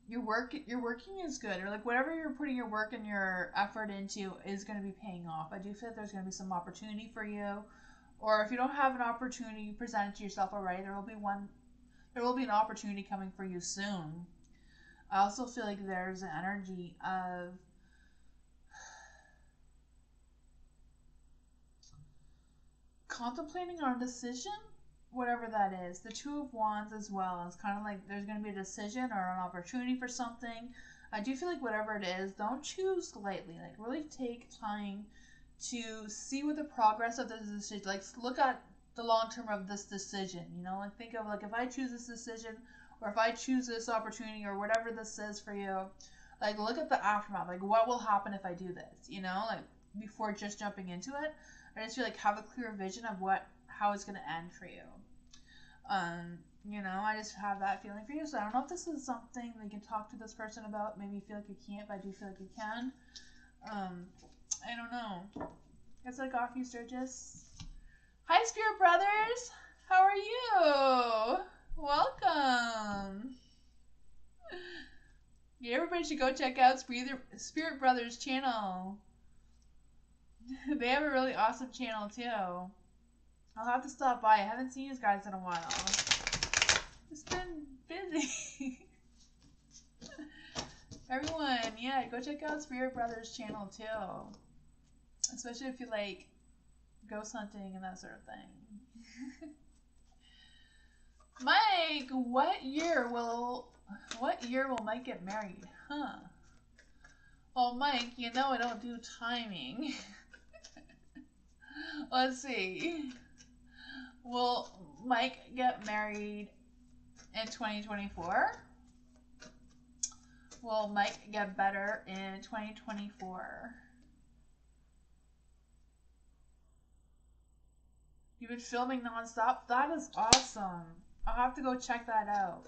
your working is good, or like whatever you're putting your work and your effort into is going to be paying off. I do feel like there's going to be some opportunity for you, or if you don't have an opportunity presented to yourself already, there will be an opportunity coming for you soon. I also feel like there's an energy of contemplating on a decision, whatever that is. The Two of Wands as well. It's kind of like there's going to be a decision or an opportunity for something. I do feel like whatever it is, don't choose lightly. Like, really take time to see what the progress of this decision. Like, look at the long term of this decision. You know, like think of like if I choose this decision, or if I choose this opportunity, or whatever this is for you. Like, look at the aftermath. Like, what will happen if I do this? You know, like before just jumping into it. I just feel like have a clear vision of how it's gonna end for you. You know, I just have that feeling for you. So I don't know if this is something that you can talk to this person about. Maybe you feel like you can't, but I do feel like you can. I don't know. That's what I got for you, Sturgis. Hi, Spirit Brothers. How are you? Welcome. Yeah, everybody should go check out Spirit Brothers channel. They have a really awesome channel too. I'll have to stop by. I haven't seen you guys in a while. It's been busy. Everyone, yeah, go check out Spirit Brothers channel too. Especially if you like ghost hunting and that sort of thing. Mike, what year will Mike get married? Huh. Well, Mike, you know I don't do timing. Let's see. Will Mike get married in 2024? Will Mike get better in 2024? You've been filming nonstop? That is awesome. I'll have to go check that out.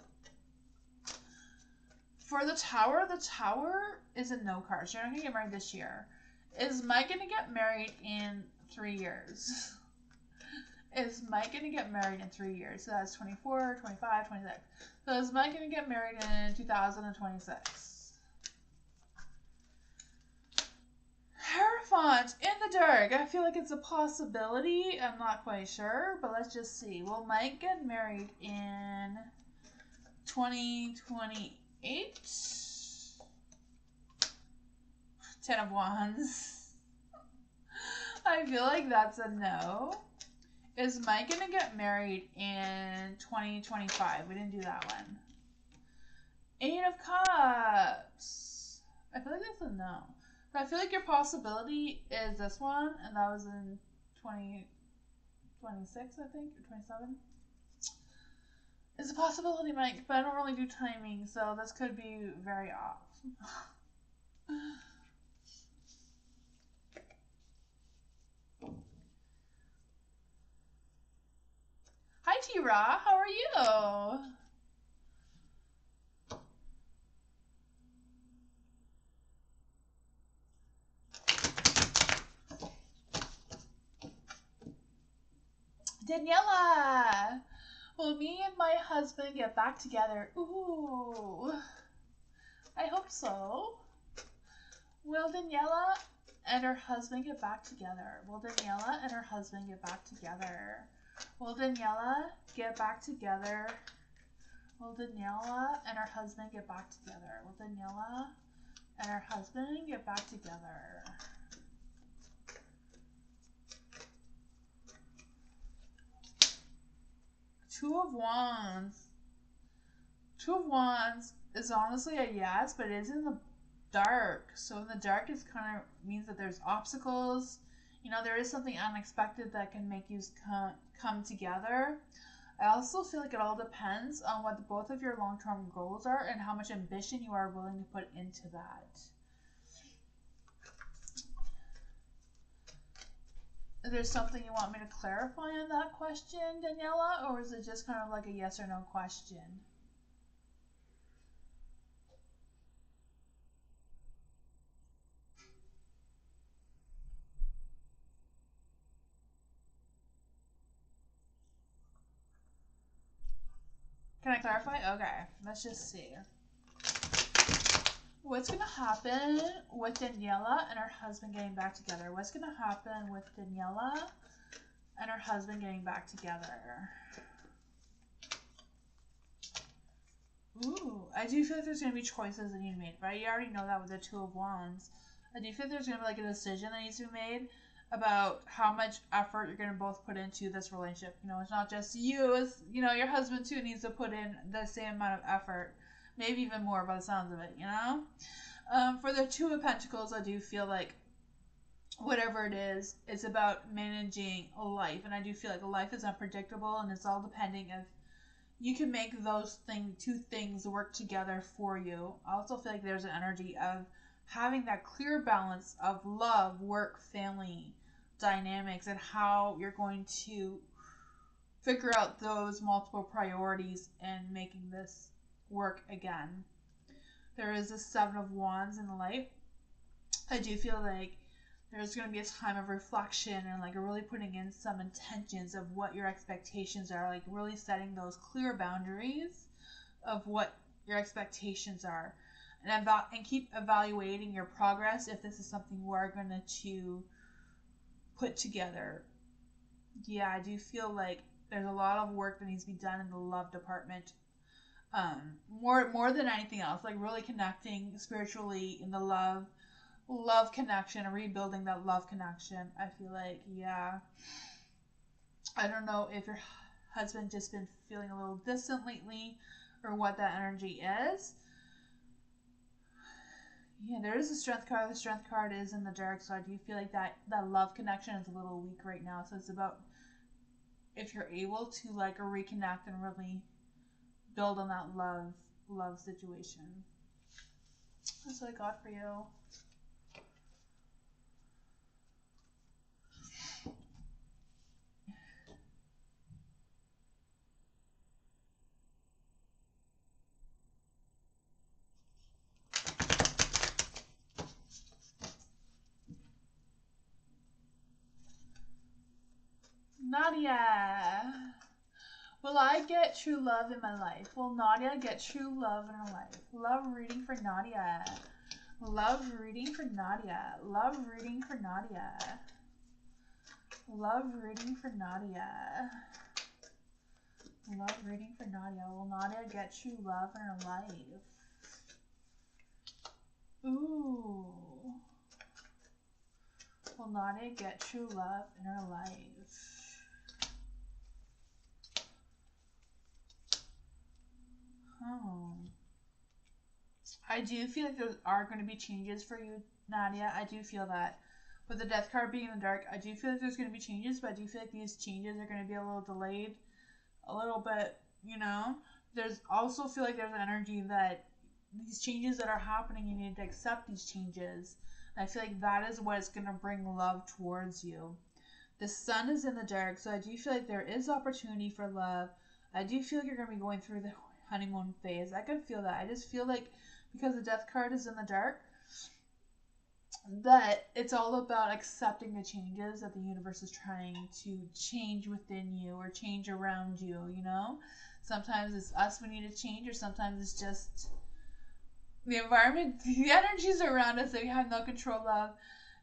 For the Tower is a no card. So you're not going to get married this year. Is Mike going to get married in 3 years? Is Mike going to get married in 3 years? So that's 24, 25, 26. So is Mike going to get married in 2026? Hierophant in the dark. I feel like it's a possibility. I'm not quite sure, but let's just see. Will Mike get married in 2028? 10 of Wands. I feel like that's a no. Is Mike going to get married in 2025? We didn't do that one. 8 of Cups. I feel like that's a no. But I feel like your possibility is this one, and that was in 2026, I think, or 27. It's a possibility, Mike, but I don't really do timing, so this could be very off. Hi, T-Ra. How are you? Daniela. Will me and my husband get back together? Ooh. I hope so. Will Daniela and her husband get back together? Will Daniela and her husband get back together? Will Daniela get back together? Will Daniela and her husband get back together? Will Daniela and her husband get back together? Two of Wands. Two of Wands is honestly a yes, but it is in the dark. So in the dark is kind of means that there's obstacles. You know, there is something unexpected that can make you come together. I also feel like it all depends on what both of your long-term goals are and how much ambition you are willing to put into that. Is there something you want me to clarify on that question, Daniela, or is it just kind of like a yes or no question? Can I clarify? Okay, let's just see. What's going to happen with Daniela and her husband getting back together? What's going to happen with Daniela and her husband getting back together? Ooh, I do feel like there's going to be choices that need to be made, right? You already know that with the Two of Wands. I do feel like there's going to be like a decision that needs to be made about how much effort you're going to both put into this relationship. You know, it's not just you, it's, you know, your husband too needs to put in the same amount of effort. Maybe even more by the sounds of it, you know? For the Two of Pentacles, I do feel like whatever it is, it's about managing a life. And I do feel like life is unpredictable and it's all depending if you can make those two things work together for you. I also feel like there's an energy of having that clear balance of love, work, family dynamics, and how you're going to figure out those multiple priorities and making this work again. There is a Seven of Wands in the light. I do feel like there's going to be a time of reflection and like really putting in some intentions of what your expectations are, like really setting those clear boundaries of what your expectations are, and keep evaluating your progress if this is something you are going to put together. Yeah, I do feel like there's a lot of work that needs to be done in the love department. More than anything else, like really connecting spiritually in the love connection and rebuilding that love connection. I feel like, yeah, I don't know if your husband just been feeling a little distant lately or what that energy is. Yeah, there is a Strength card. The Strength card is in the dark, so I do feel like that love connection is a little weak right now. So it's about if you're able to like reconnect and really build on that love situation. That's what I got for you. Nadia. Will I get true love in my life? Will Nadia get true love in her life? Love reading for Nadia. Love reading for Nadia. Love reading for Nadia. Love reading for Nadia. Love reading for Nadia. Will Nadia get true love in her life? Ooh. Will Nadia get true love in her life? Oh. I do feel like there are going to be changes for you, Nadia. I do feel that. With the death card being in the dark, I do feel like there's going to be changes, but I do feel like these changes are going to be a little delayed. A little bit, you know. There's also feel like there's energy that these changes that are happening, you need to accept these changes. And I feel like that is what is going to bring love towards you. The sun is in the dark, so I do feel like there is opportunity for love. I do feel like you're going to be going through the honeymoon phase. I can feel that. I just feel like because the death card is in the dark, that it's all about accepting the changes that the universe is trying to change within you or change around you, you know? Sometimes it's us we need to change, or sometimes it's just the environment, the energies around us that we have no control of.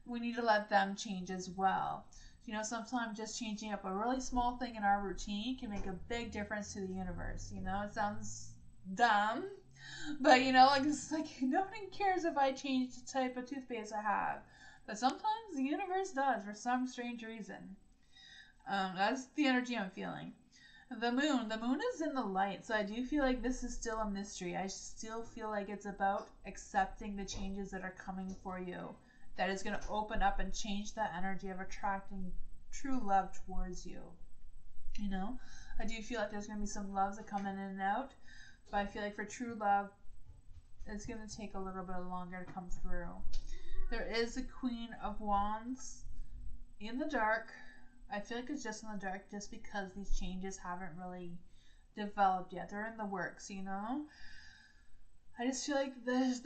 We need to let them change as well. You know, sometimes just changing up a really small thing in our routine can make a big difference to the universe. You know, it sounds dumb, but you know, like it's like nobody cares if I change the type of toothpaste I have. But sometimes the universe does for some strange reason. That's the energy I'm feeling. The moon is in the light, so I do feel like this is still a mystery. I still feel like it's about accepting the changes that are coming for you. That is going to open up and change that energy of attracting true love towards you. You know, I do feel like there's going to be some loves that come in and out, but I feel like for true love, it's going to take a little bit longer to come through. There is the Queen of Wands in the dark. I feel like it's just in the dark just because these changes haven't really developed yet. They're in the works, you know? I just feel like there's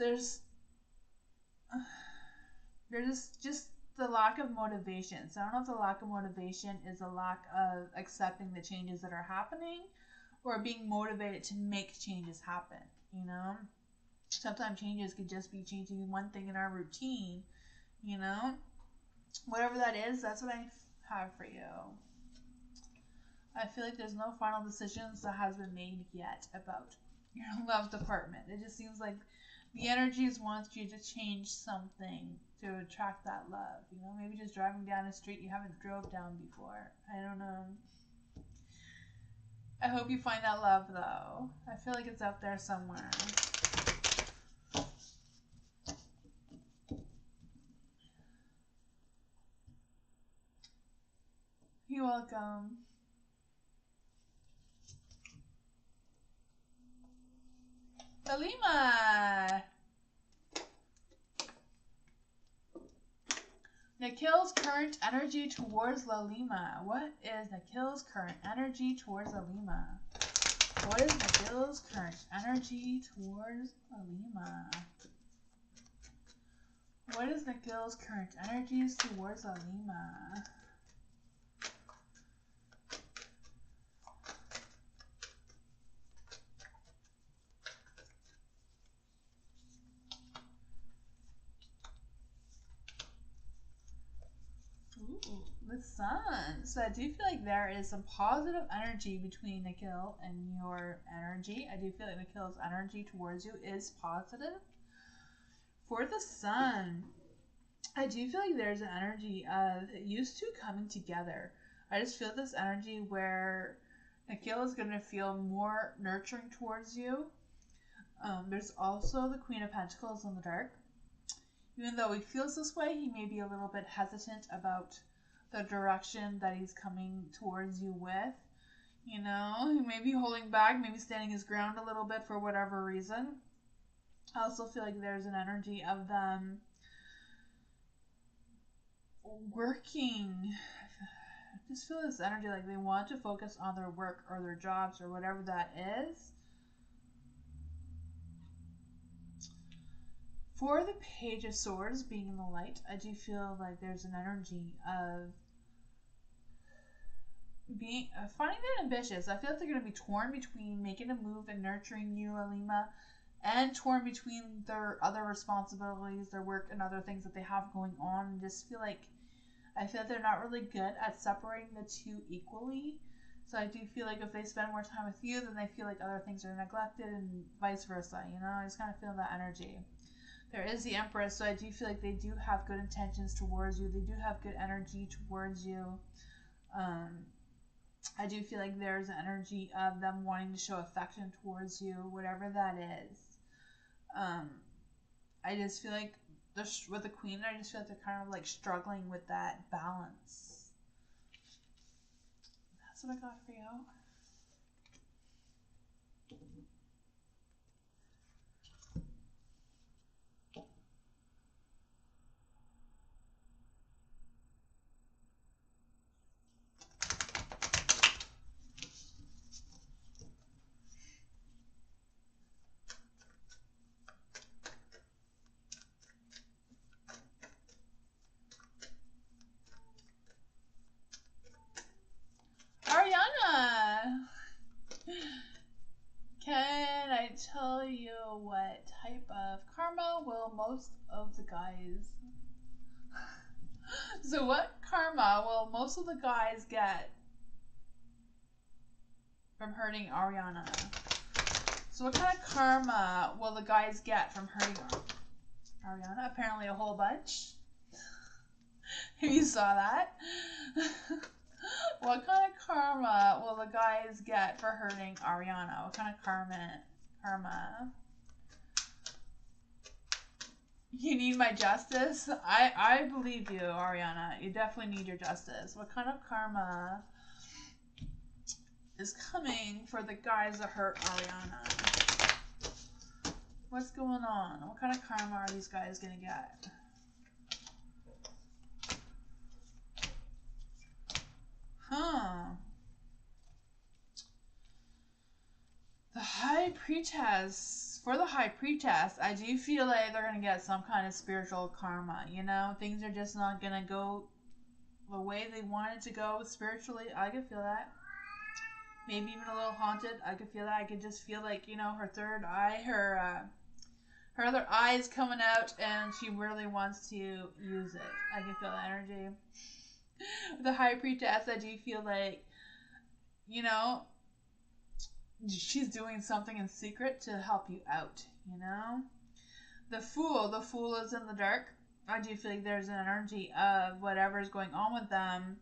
just the lack of motivation. So I don't know if the lack of motivation is a lack of accepting the changes that are happening or being motivated to make changes happen, you know? Sometimes changes could just be changing one thing in our routine, you know? Whatever that is, that's what I have for you. I feel like there's no final decisions that has been made yet about your love department. It just seems like the energies want you to change something to attract that love. You know, maybe just driving down a street you haven't drove down before. I don't know. I hope you find that love though. I feel like it's out there somewhere. You're welcome. Alima! Nikhil's current energy towards Lalima. What is Nikhil's current energy towards Lalima? What is Nikhil's current energy towards Lalima? What is Nikhil's current energies towards Lalima? Ooh, the sun. So I do feel like there is some positive energy between Nikhil and your energy. I do feel like Nikhil's energy towards you is positive. For the sun, I do feel like there's an energy of you two coming together. I just feel this energy where Nikhil is going to feel more nurturing towards you. There's also the Queen of Pentacles in the dark. Even though he feels this way, he may be a little bit hesitant about the direction that he's coming towards you with. You know, he may be holding back, maybe standing his ground a little bit for whatever reason. I also feel like there's an energy of them working. I just feel this energy like they want to focus on their work or their jobs or whatever that is. For the Page of Swords being in the light, I do feel like there's an energy of being finding that ambitious. I feel like they're going to be torn between making a move and nurturing you, Alima, and torn between their other responsibilities, their work, and other things that they have going on. And just feel like I feel like they're not really good at separating the two equally. So I do feel like if they spend more time with you, then they feel like other things are neglected, and vice versa. You know, I just kind of feel that energy. There is the Empress, so I do feel like they do have good intentions towards you. They do have good energy towards you. Um, I do feel like there's an energy of them wanting to show affection towards you, whatever that is. Um, I just feel like with the Queen, I just feel like they're kind of like struggling with that balance. That's what I got for you. Ariana! Can I tell you what type of karma will most of the guys... So what karma will most of the guys get from hurting Ariana? So what kind of karma will the guys get from hurting Ariana? Apparently a whole bunch. You saw that? What kind of karma will the guys get for hurting Ariana? What kind of karma? You need my justice? I believe you, Ariana. You definitely need your justice. What kind of karma is coming for the guys that hurt Ariana? What's going on? What kind of karma are these guys gonna get? Huh. The High Priestess. For the High Priestess, I do feel like they're going to get some kind of spiritual karma, you know? Things are just not going to go the way they want it to go spiritually. I could feel that. Maybe even a little haunted. I could feel that. I could just feel like, you know, her third eye, her other eye is coming out and she really wants to use it. I can feel the energy. The High Priestess, I do feel like, you know, she's doing something in secret to help you out, you know? The Fool is in the dark. I do feel like there's an energy of whatever's going on with them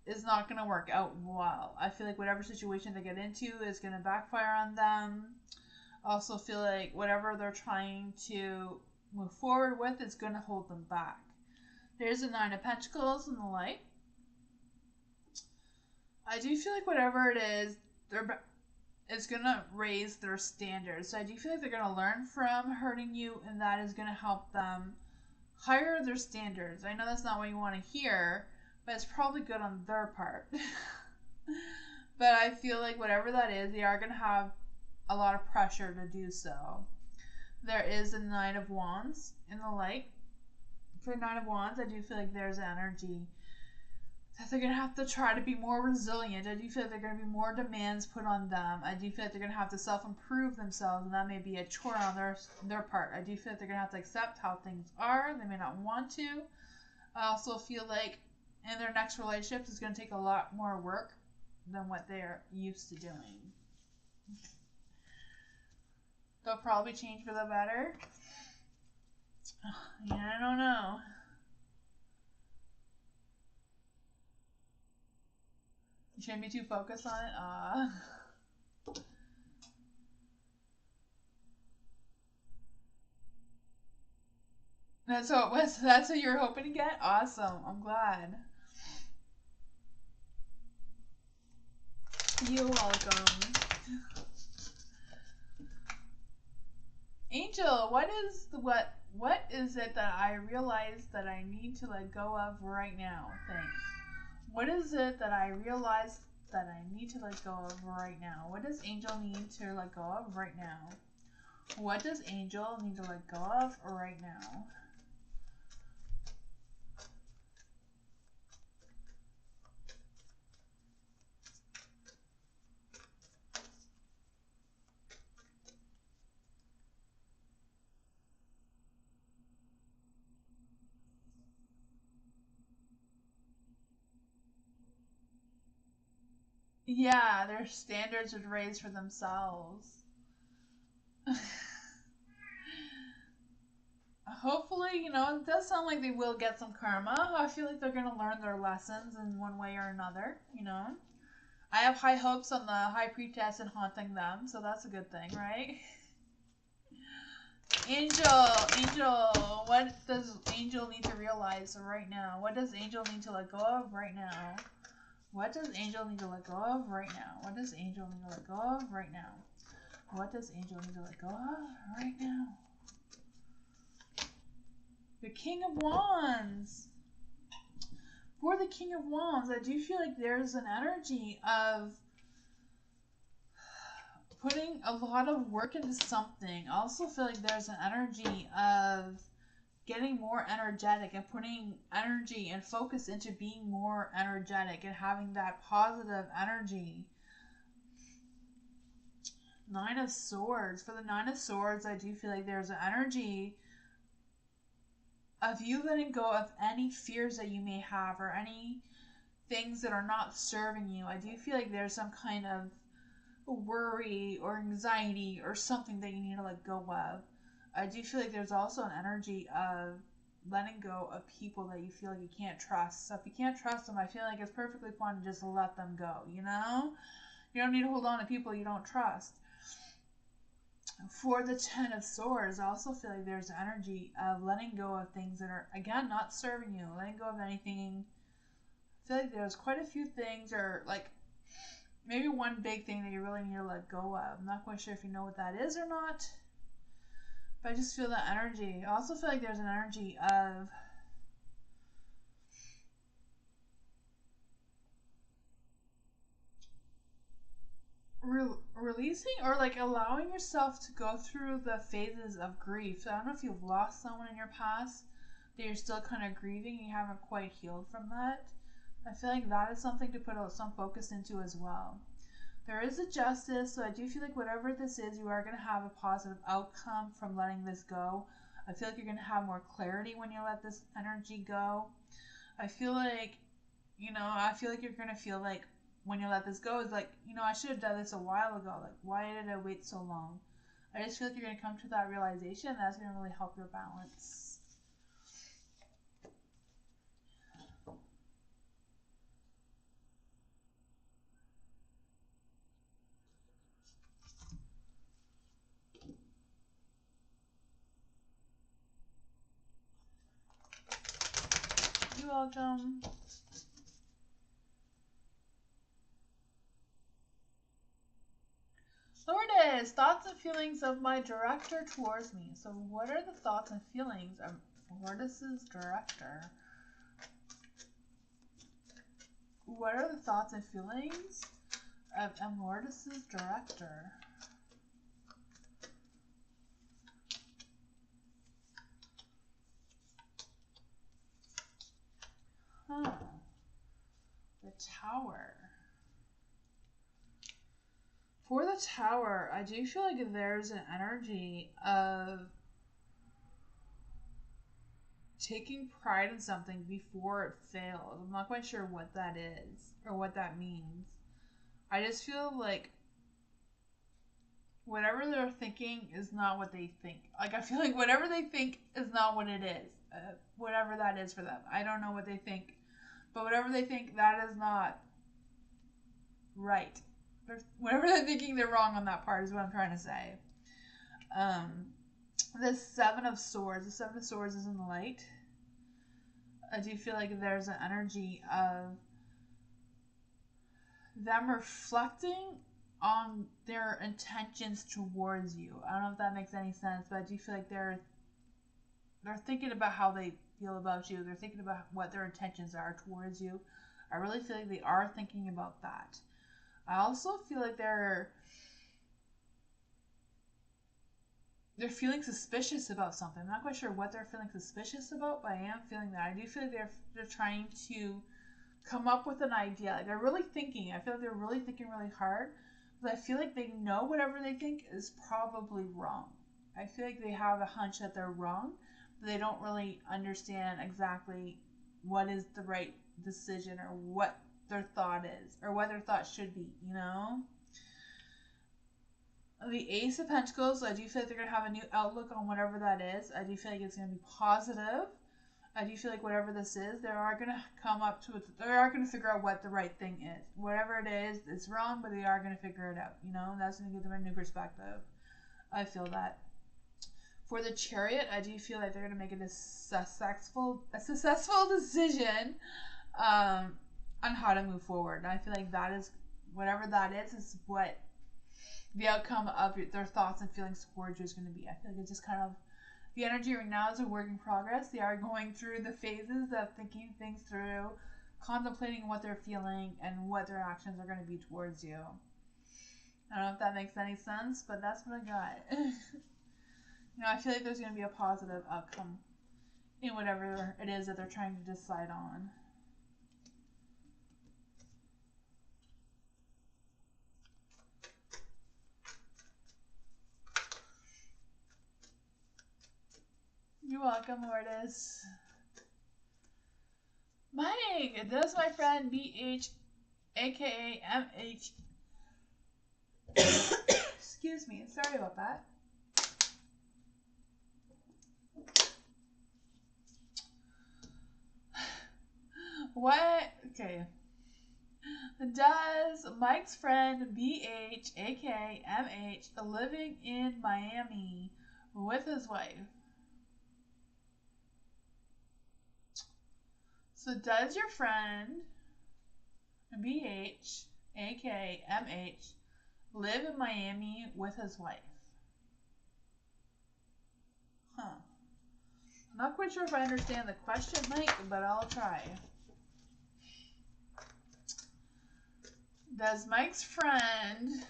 is not going to work out well. I feel like whatever situation they get into is going to backfire on them. I also feel like whatever they're trying to move forward with is going to hold them back. There's a Nine of Pentacles in the light. I do feel like whatever it is, it's going to raise their standards. So I do feel like they're going to learn from hurting you, and that is going to help them higher their standards. I know that's not what you want to hear, but it's probably good on their part. But I feel like whatever that is, they are going to have a lot of pressure to do so. There is a Knight of Wands in the light. For Knight of Wands, I do feel like there's energy that they're going to have to try to be more resilient. I do feel like there are going to be more demands put on them. I do feel like they're going to have to self-improve themselves, and that may be a chore on their part. I do feel like they're going to have to accept how things are. They may not want to. I also feel like in their next relationship, it's going to take a lot more work than what they're used to doing. They'll probably change for the better. Yeah, I don't know. You shouldn't be too focused on it. That's what it was. That's what you were hoping to get? Awesome. I'm glad. You're welcome. Angel, what is it that I realize that I need to let go of right now? Thanks. What is it that I realize that I need to let go of right now? What does Angel need to let go of right now? What does Angel need to let go of right now? Yeah, their standards would raise for themselves. Hopefully, it does sound like they will get some karma. I feel like they're going to learn their lessons in one way or another. I have high hopes on the high priestess and haunting them, so that's a good thing, right? Angel, what does Angel need to realize right now? What does Angel need to let go of right now? What does Angel need to let go of right now? What does Angel need to let go of right now? What does Angel need to let go of right now? The King of Wands. For the King of Wands, I do feel like there's an energy of putting a lot of work into something. I also feel like there's an energy of getting more energetic and putting energy and focus into being more energetic and having that positive energy. Nine of Swords. For the Nine of Swords, I do feel like there's an energy of you letting go of any fears that you may have or any things that are not serving you. I do feel like there's some kind of worry or anxiety or something that you need to let go of. I do feel like there's also an energy of letting go of people that you feel like you can't trust. So if you can't trust them, I feel like it's perfectly fine to just let them go, You don't need to hold on to people you don't trust. For the Ten of Swords, I also feel like there's energy of letting go of things that are, again, not serving you. Letting go of anything. I feel like there's quite a few things, or like maybe one big thing that you really need to let go of. I'm not quite sure if you know what that is or not, but I just feel that energy. I also feel like there's an energy of releasing or like allowing yourself to go through the phases of grief. So I don't know if you've lost someone in your past that you're still kind of grieving, you haven't quite healed from that. I feel like that is something to put some focus into as well. There is a justice, so I do feel like whatever this is, you are going to have a positive outcome from letting this go. I feel like you're going to have more clarity when you let this energy go. I feel like, you're going to feel like when you let this go, is like, I should have done this a while ago. Like, why did I wait so long? I just feel like you're going to come to that realization. That's going to really help your balance. You're welcome. Lourdes, thoughts and feelings of my director towards me. So what are the thoughts and feelings of Lourdes' director? What are the thoughts and feelings of Lourdes' director? The Tower. For the Tower, I do feel like there's an energy of taking pride in something before it fails. I'm not quite sure what that is or what that means. I just feel like whatever they're thinking is not what they think. Like, I feel like whatever they think is not what it is. Whatever that is for them. I don't know what they think. But whatever they think, that is not right. Whatever they're thinking, they're wrong on that part is what I'm trying to say. The Seven of Swords. The Seven of Swords is in the light. I do feel like there's an energy of them reflecting on their intentions towards you. I don't know if that makes any sense, but I do feel like they're thinking about how they feel about you. They're thinking about what their intentions are towards you. I really feel like they are thinking about that. I also feel like they're feeling suspicious about something. I'm not quite sure what they're feeling suspicious about, but I am feeling that. I do feel like they're trying to come up with an idea. Like, they're really thinking. I feel like they're really thinking really hard. But I feel like they know whatever they think is probably wrong. I feel like they have a hunch that they're wrong, but they don't really understand exactly what is the right decision or what their thought is or what their thought should be, you know? The Ace of Pentacles, I do feel like they're going to have a new outlook on whatever that is. I do feel like it's going to be positive. I do feel like whatever this is, they are going to come up to it. They are going to figure out what the right thing is. Whatever it is, it's wrong, but they are going to figure it out. You know, that's going to give them a new perspective. I feel that. For the Chariot, I do feel like they're going to make a successful decision on how to move forward. And I feel like that is, whatever that is what the outcome of their thoughts and feelings towards you is going to be. I feel like it's just kind of, the energy right now is a work in progress. They are going through the phases of thinking things through, contemplating what they're feeling, and what their actions are going to be towards you. I don't know if that makes any sense, but that's what I got. I feel like there's going to be a positive outcome in whatever it is that they're trying to decide on. You're welcome, Lourdes. Mike, that's my friend BH, aka MH. Excuse me, sorry about that. What? Okay. Does Mike's friend BH, aka MH, living in Miami with his wife? So does your friend BH, aka MH, live in Miami with his wife? Huh. I'm not quite sure if I understand the question, Mike, but I'll try. Does Mike's friend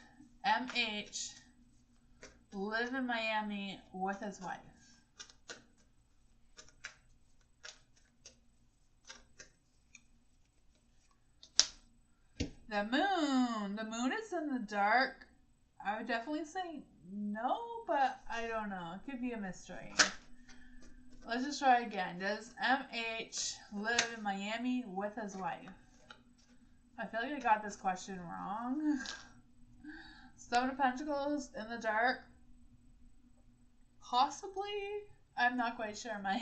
MH live in Miami with his wife? The moon. The moon is in the dark. I would definitely say no, but I don't know. It could be a mystery. Let's just try again. Does MH live in Miami with his wife? I feel like I got this question wrong. Seven of Pentacles in the dark. Possibly. I'm not quite sure, Mike.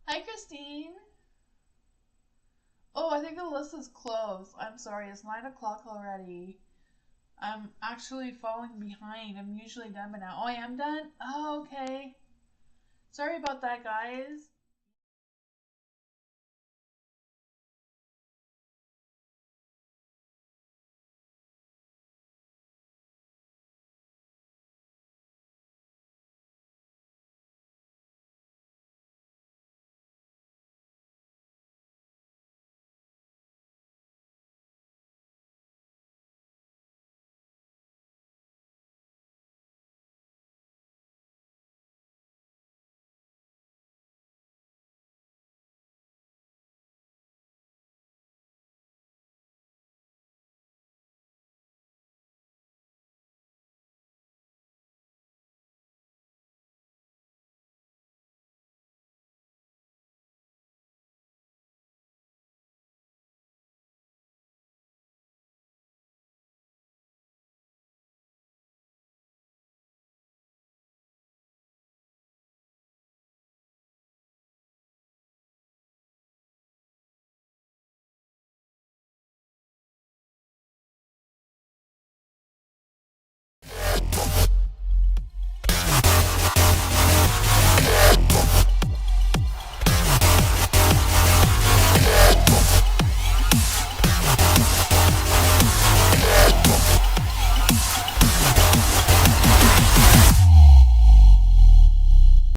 Hi, Christine. Oh, I think the list is closed. I'm sorry, it's 9 o'clock already. I'm actually falling behind. I'm usually done by now. Oh, I am done? Oh, okay. Sorry about that, guys.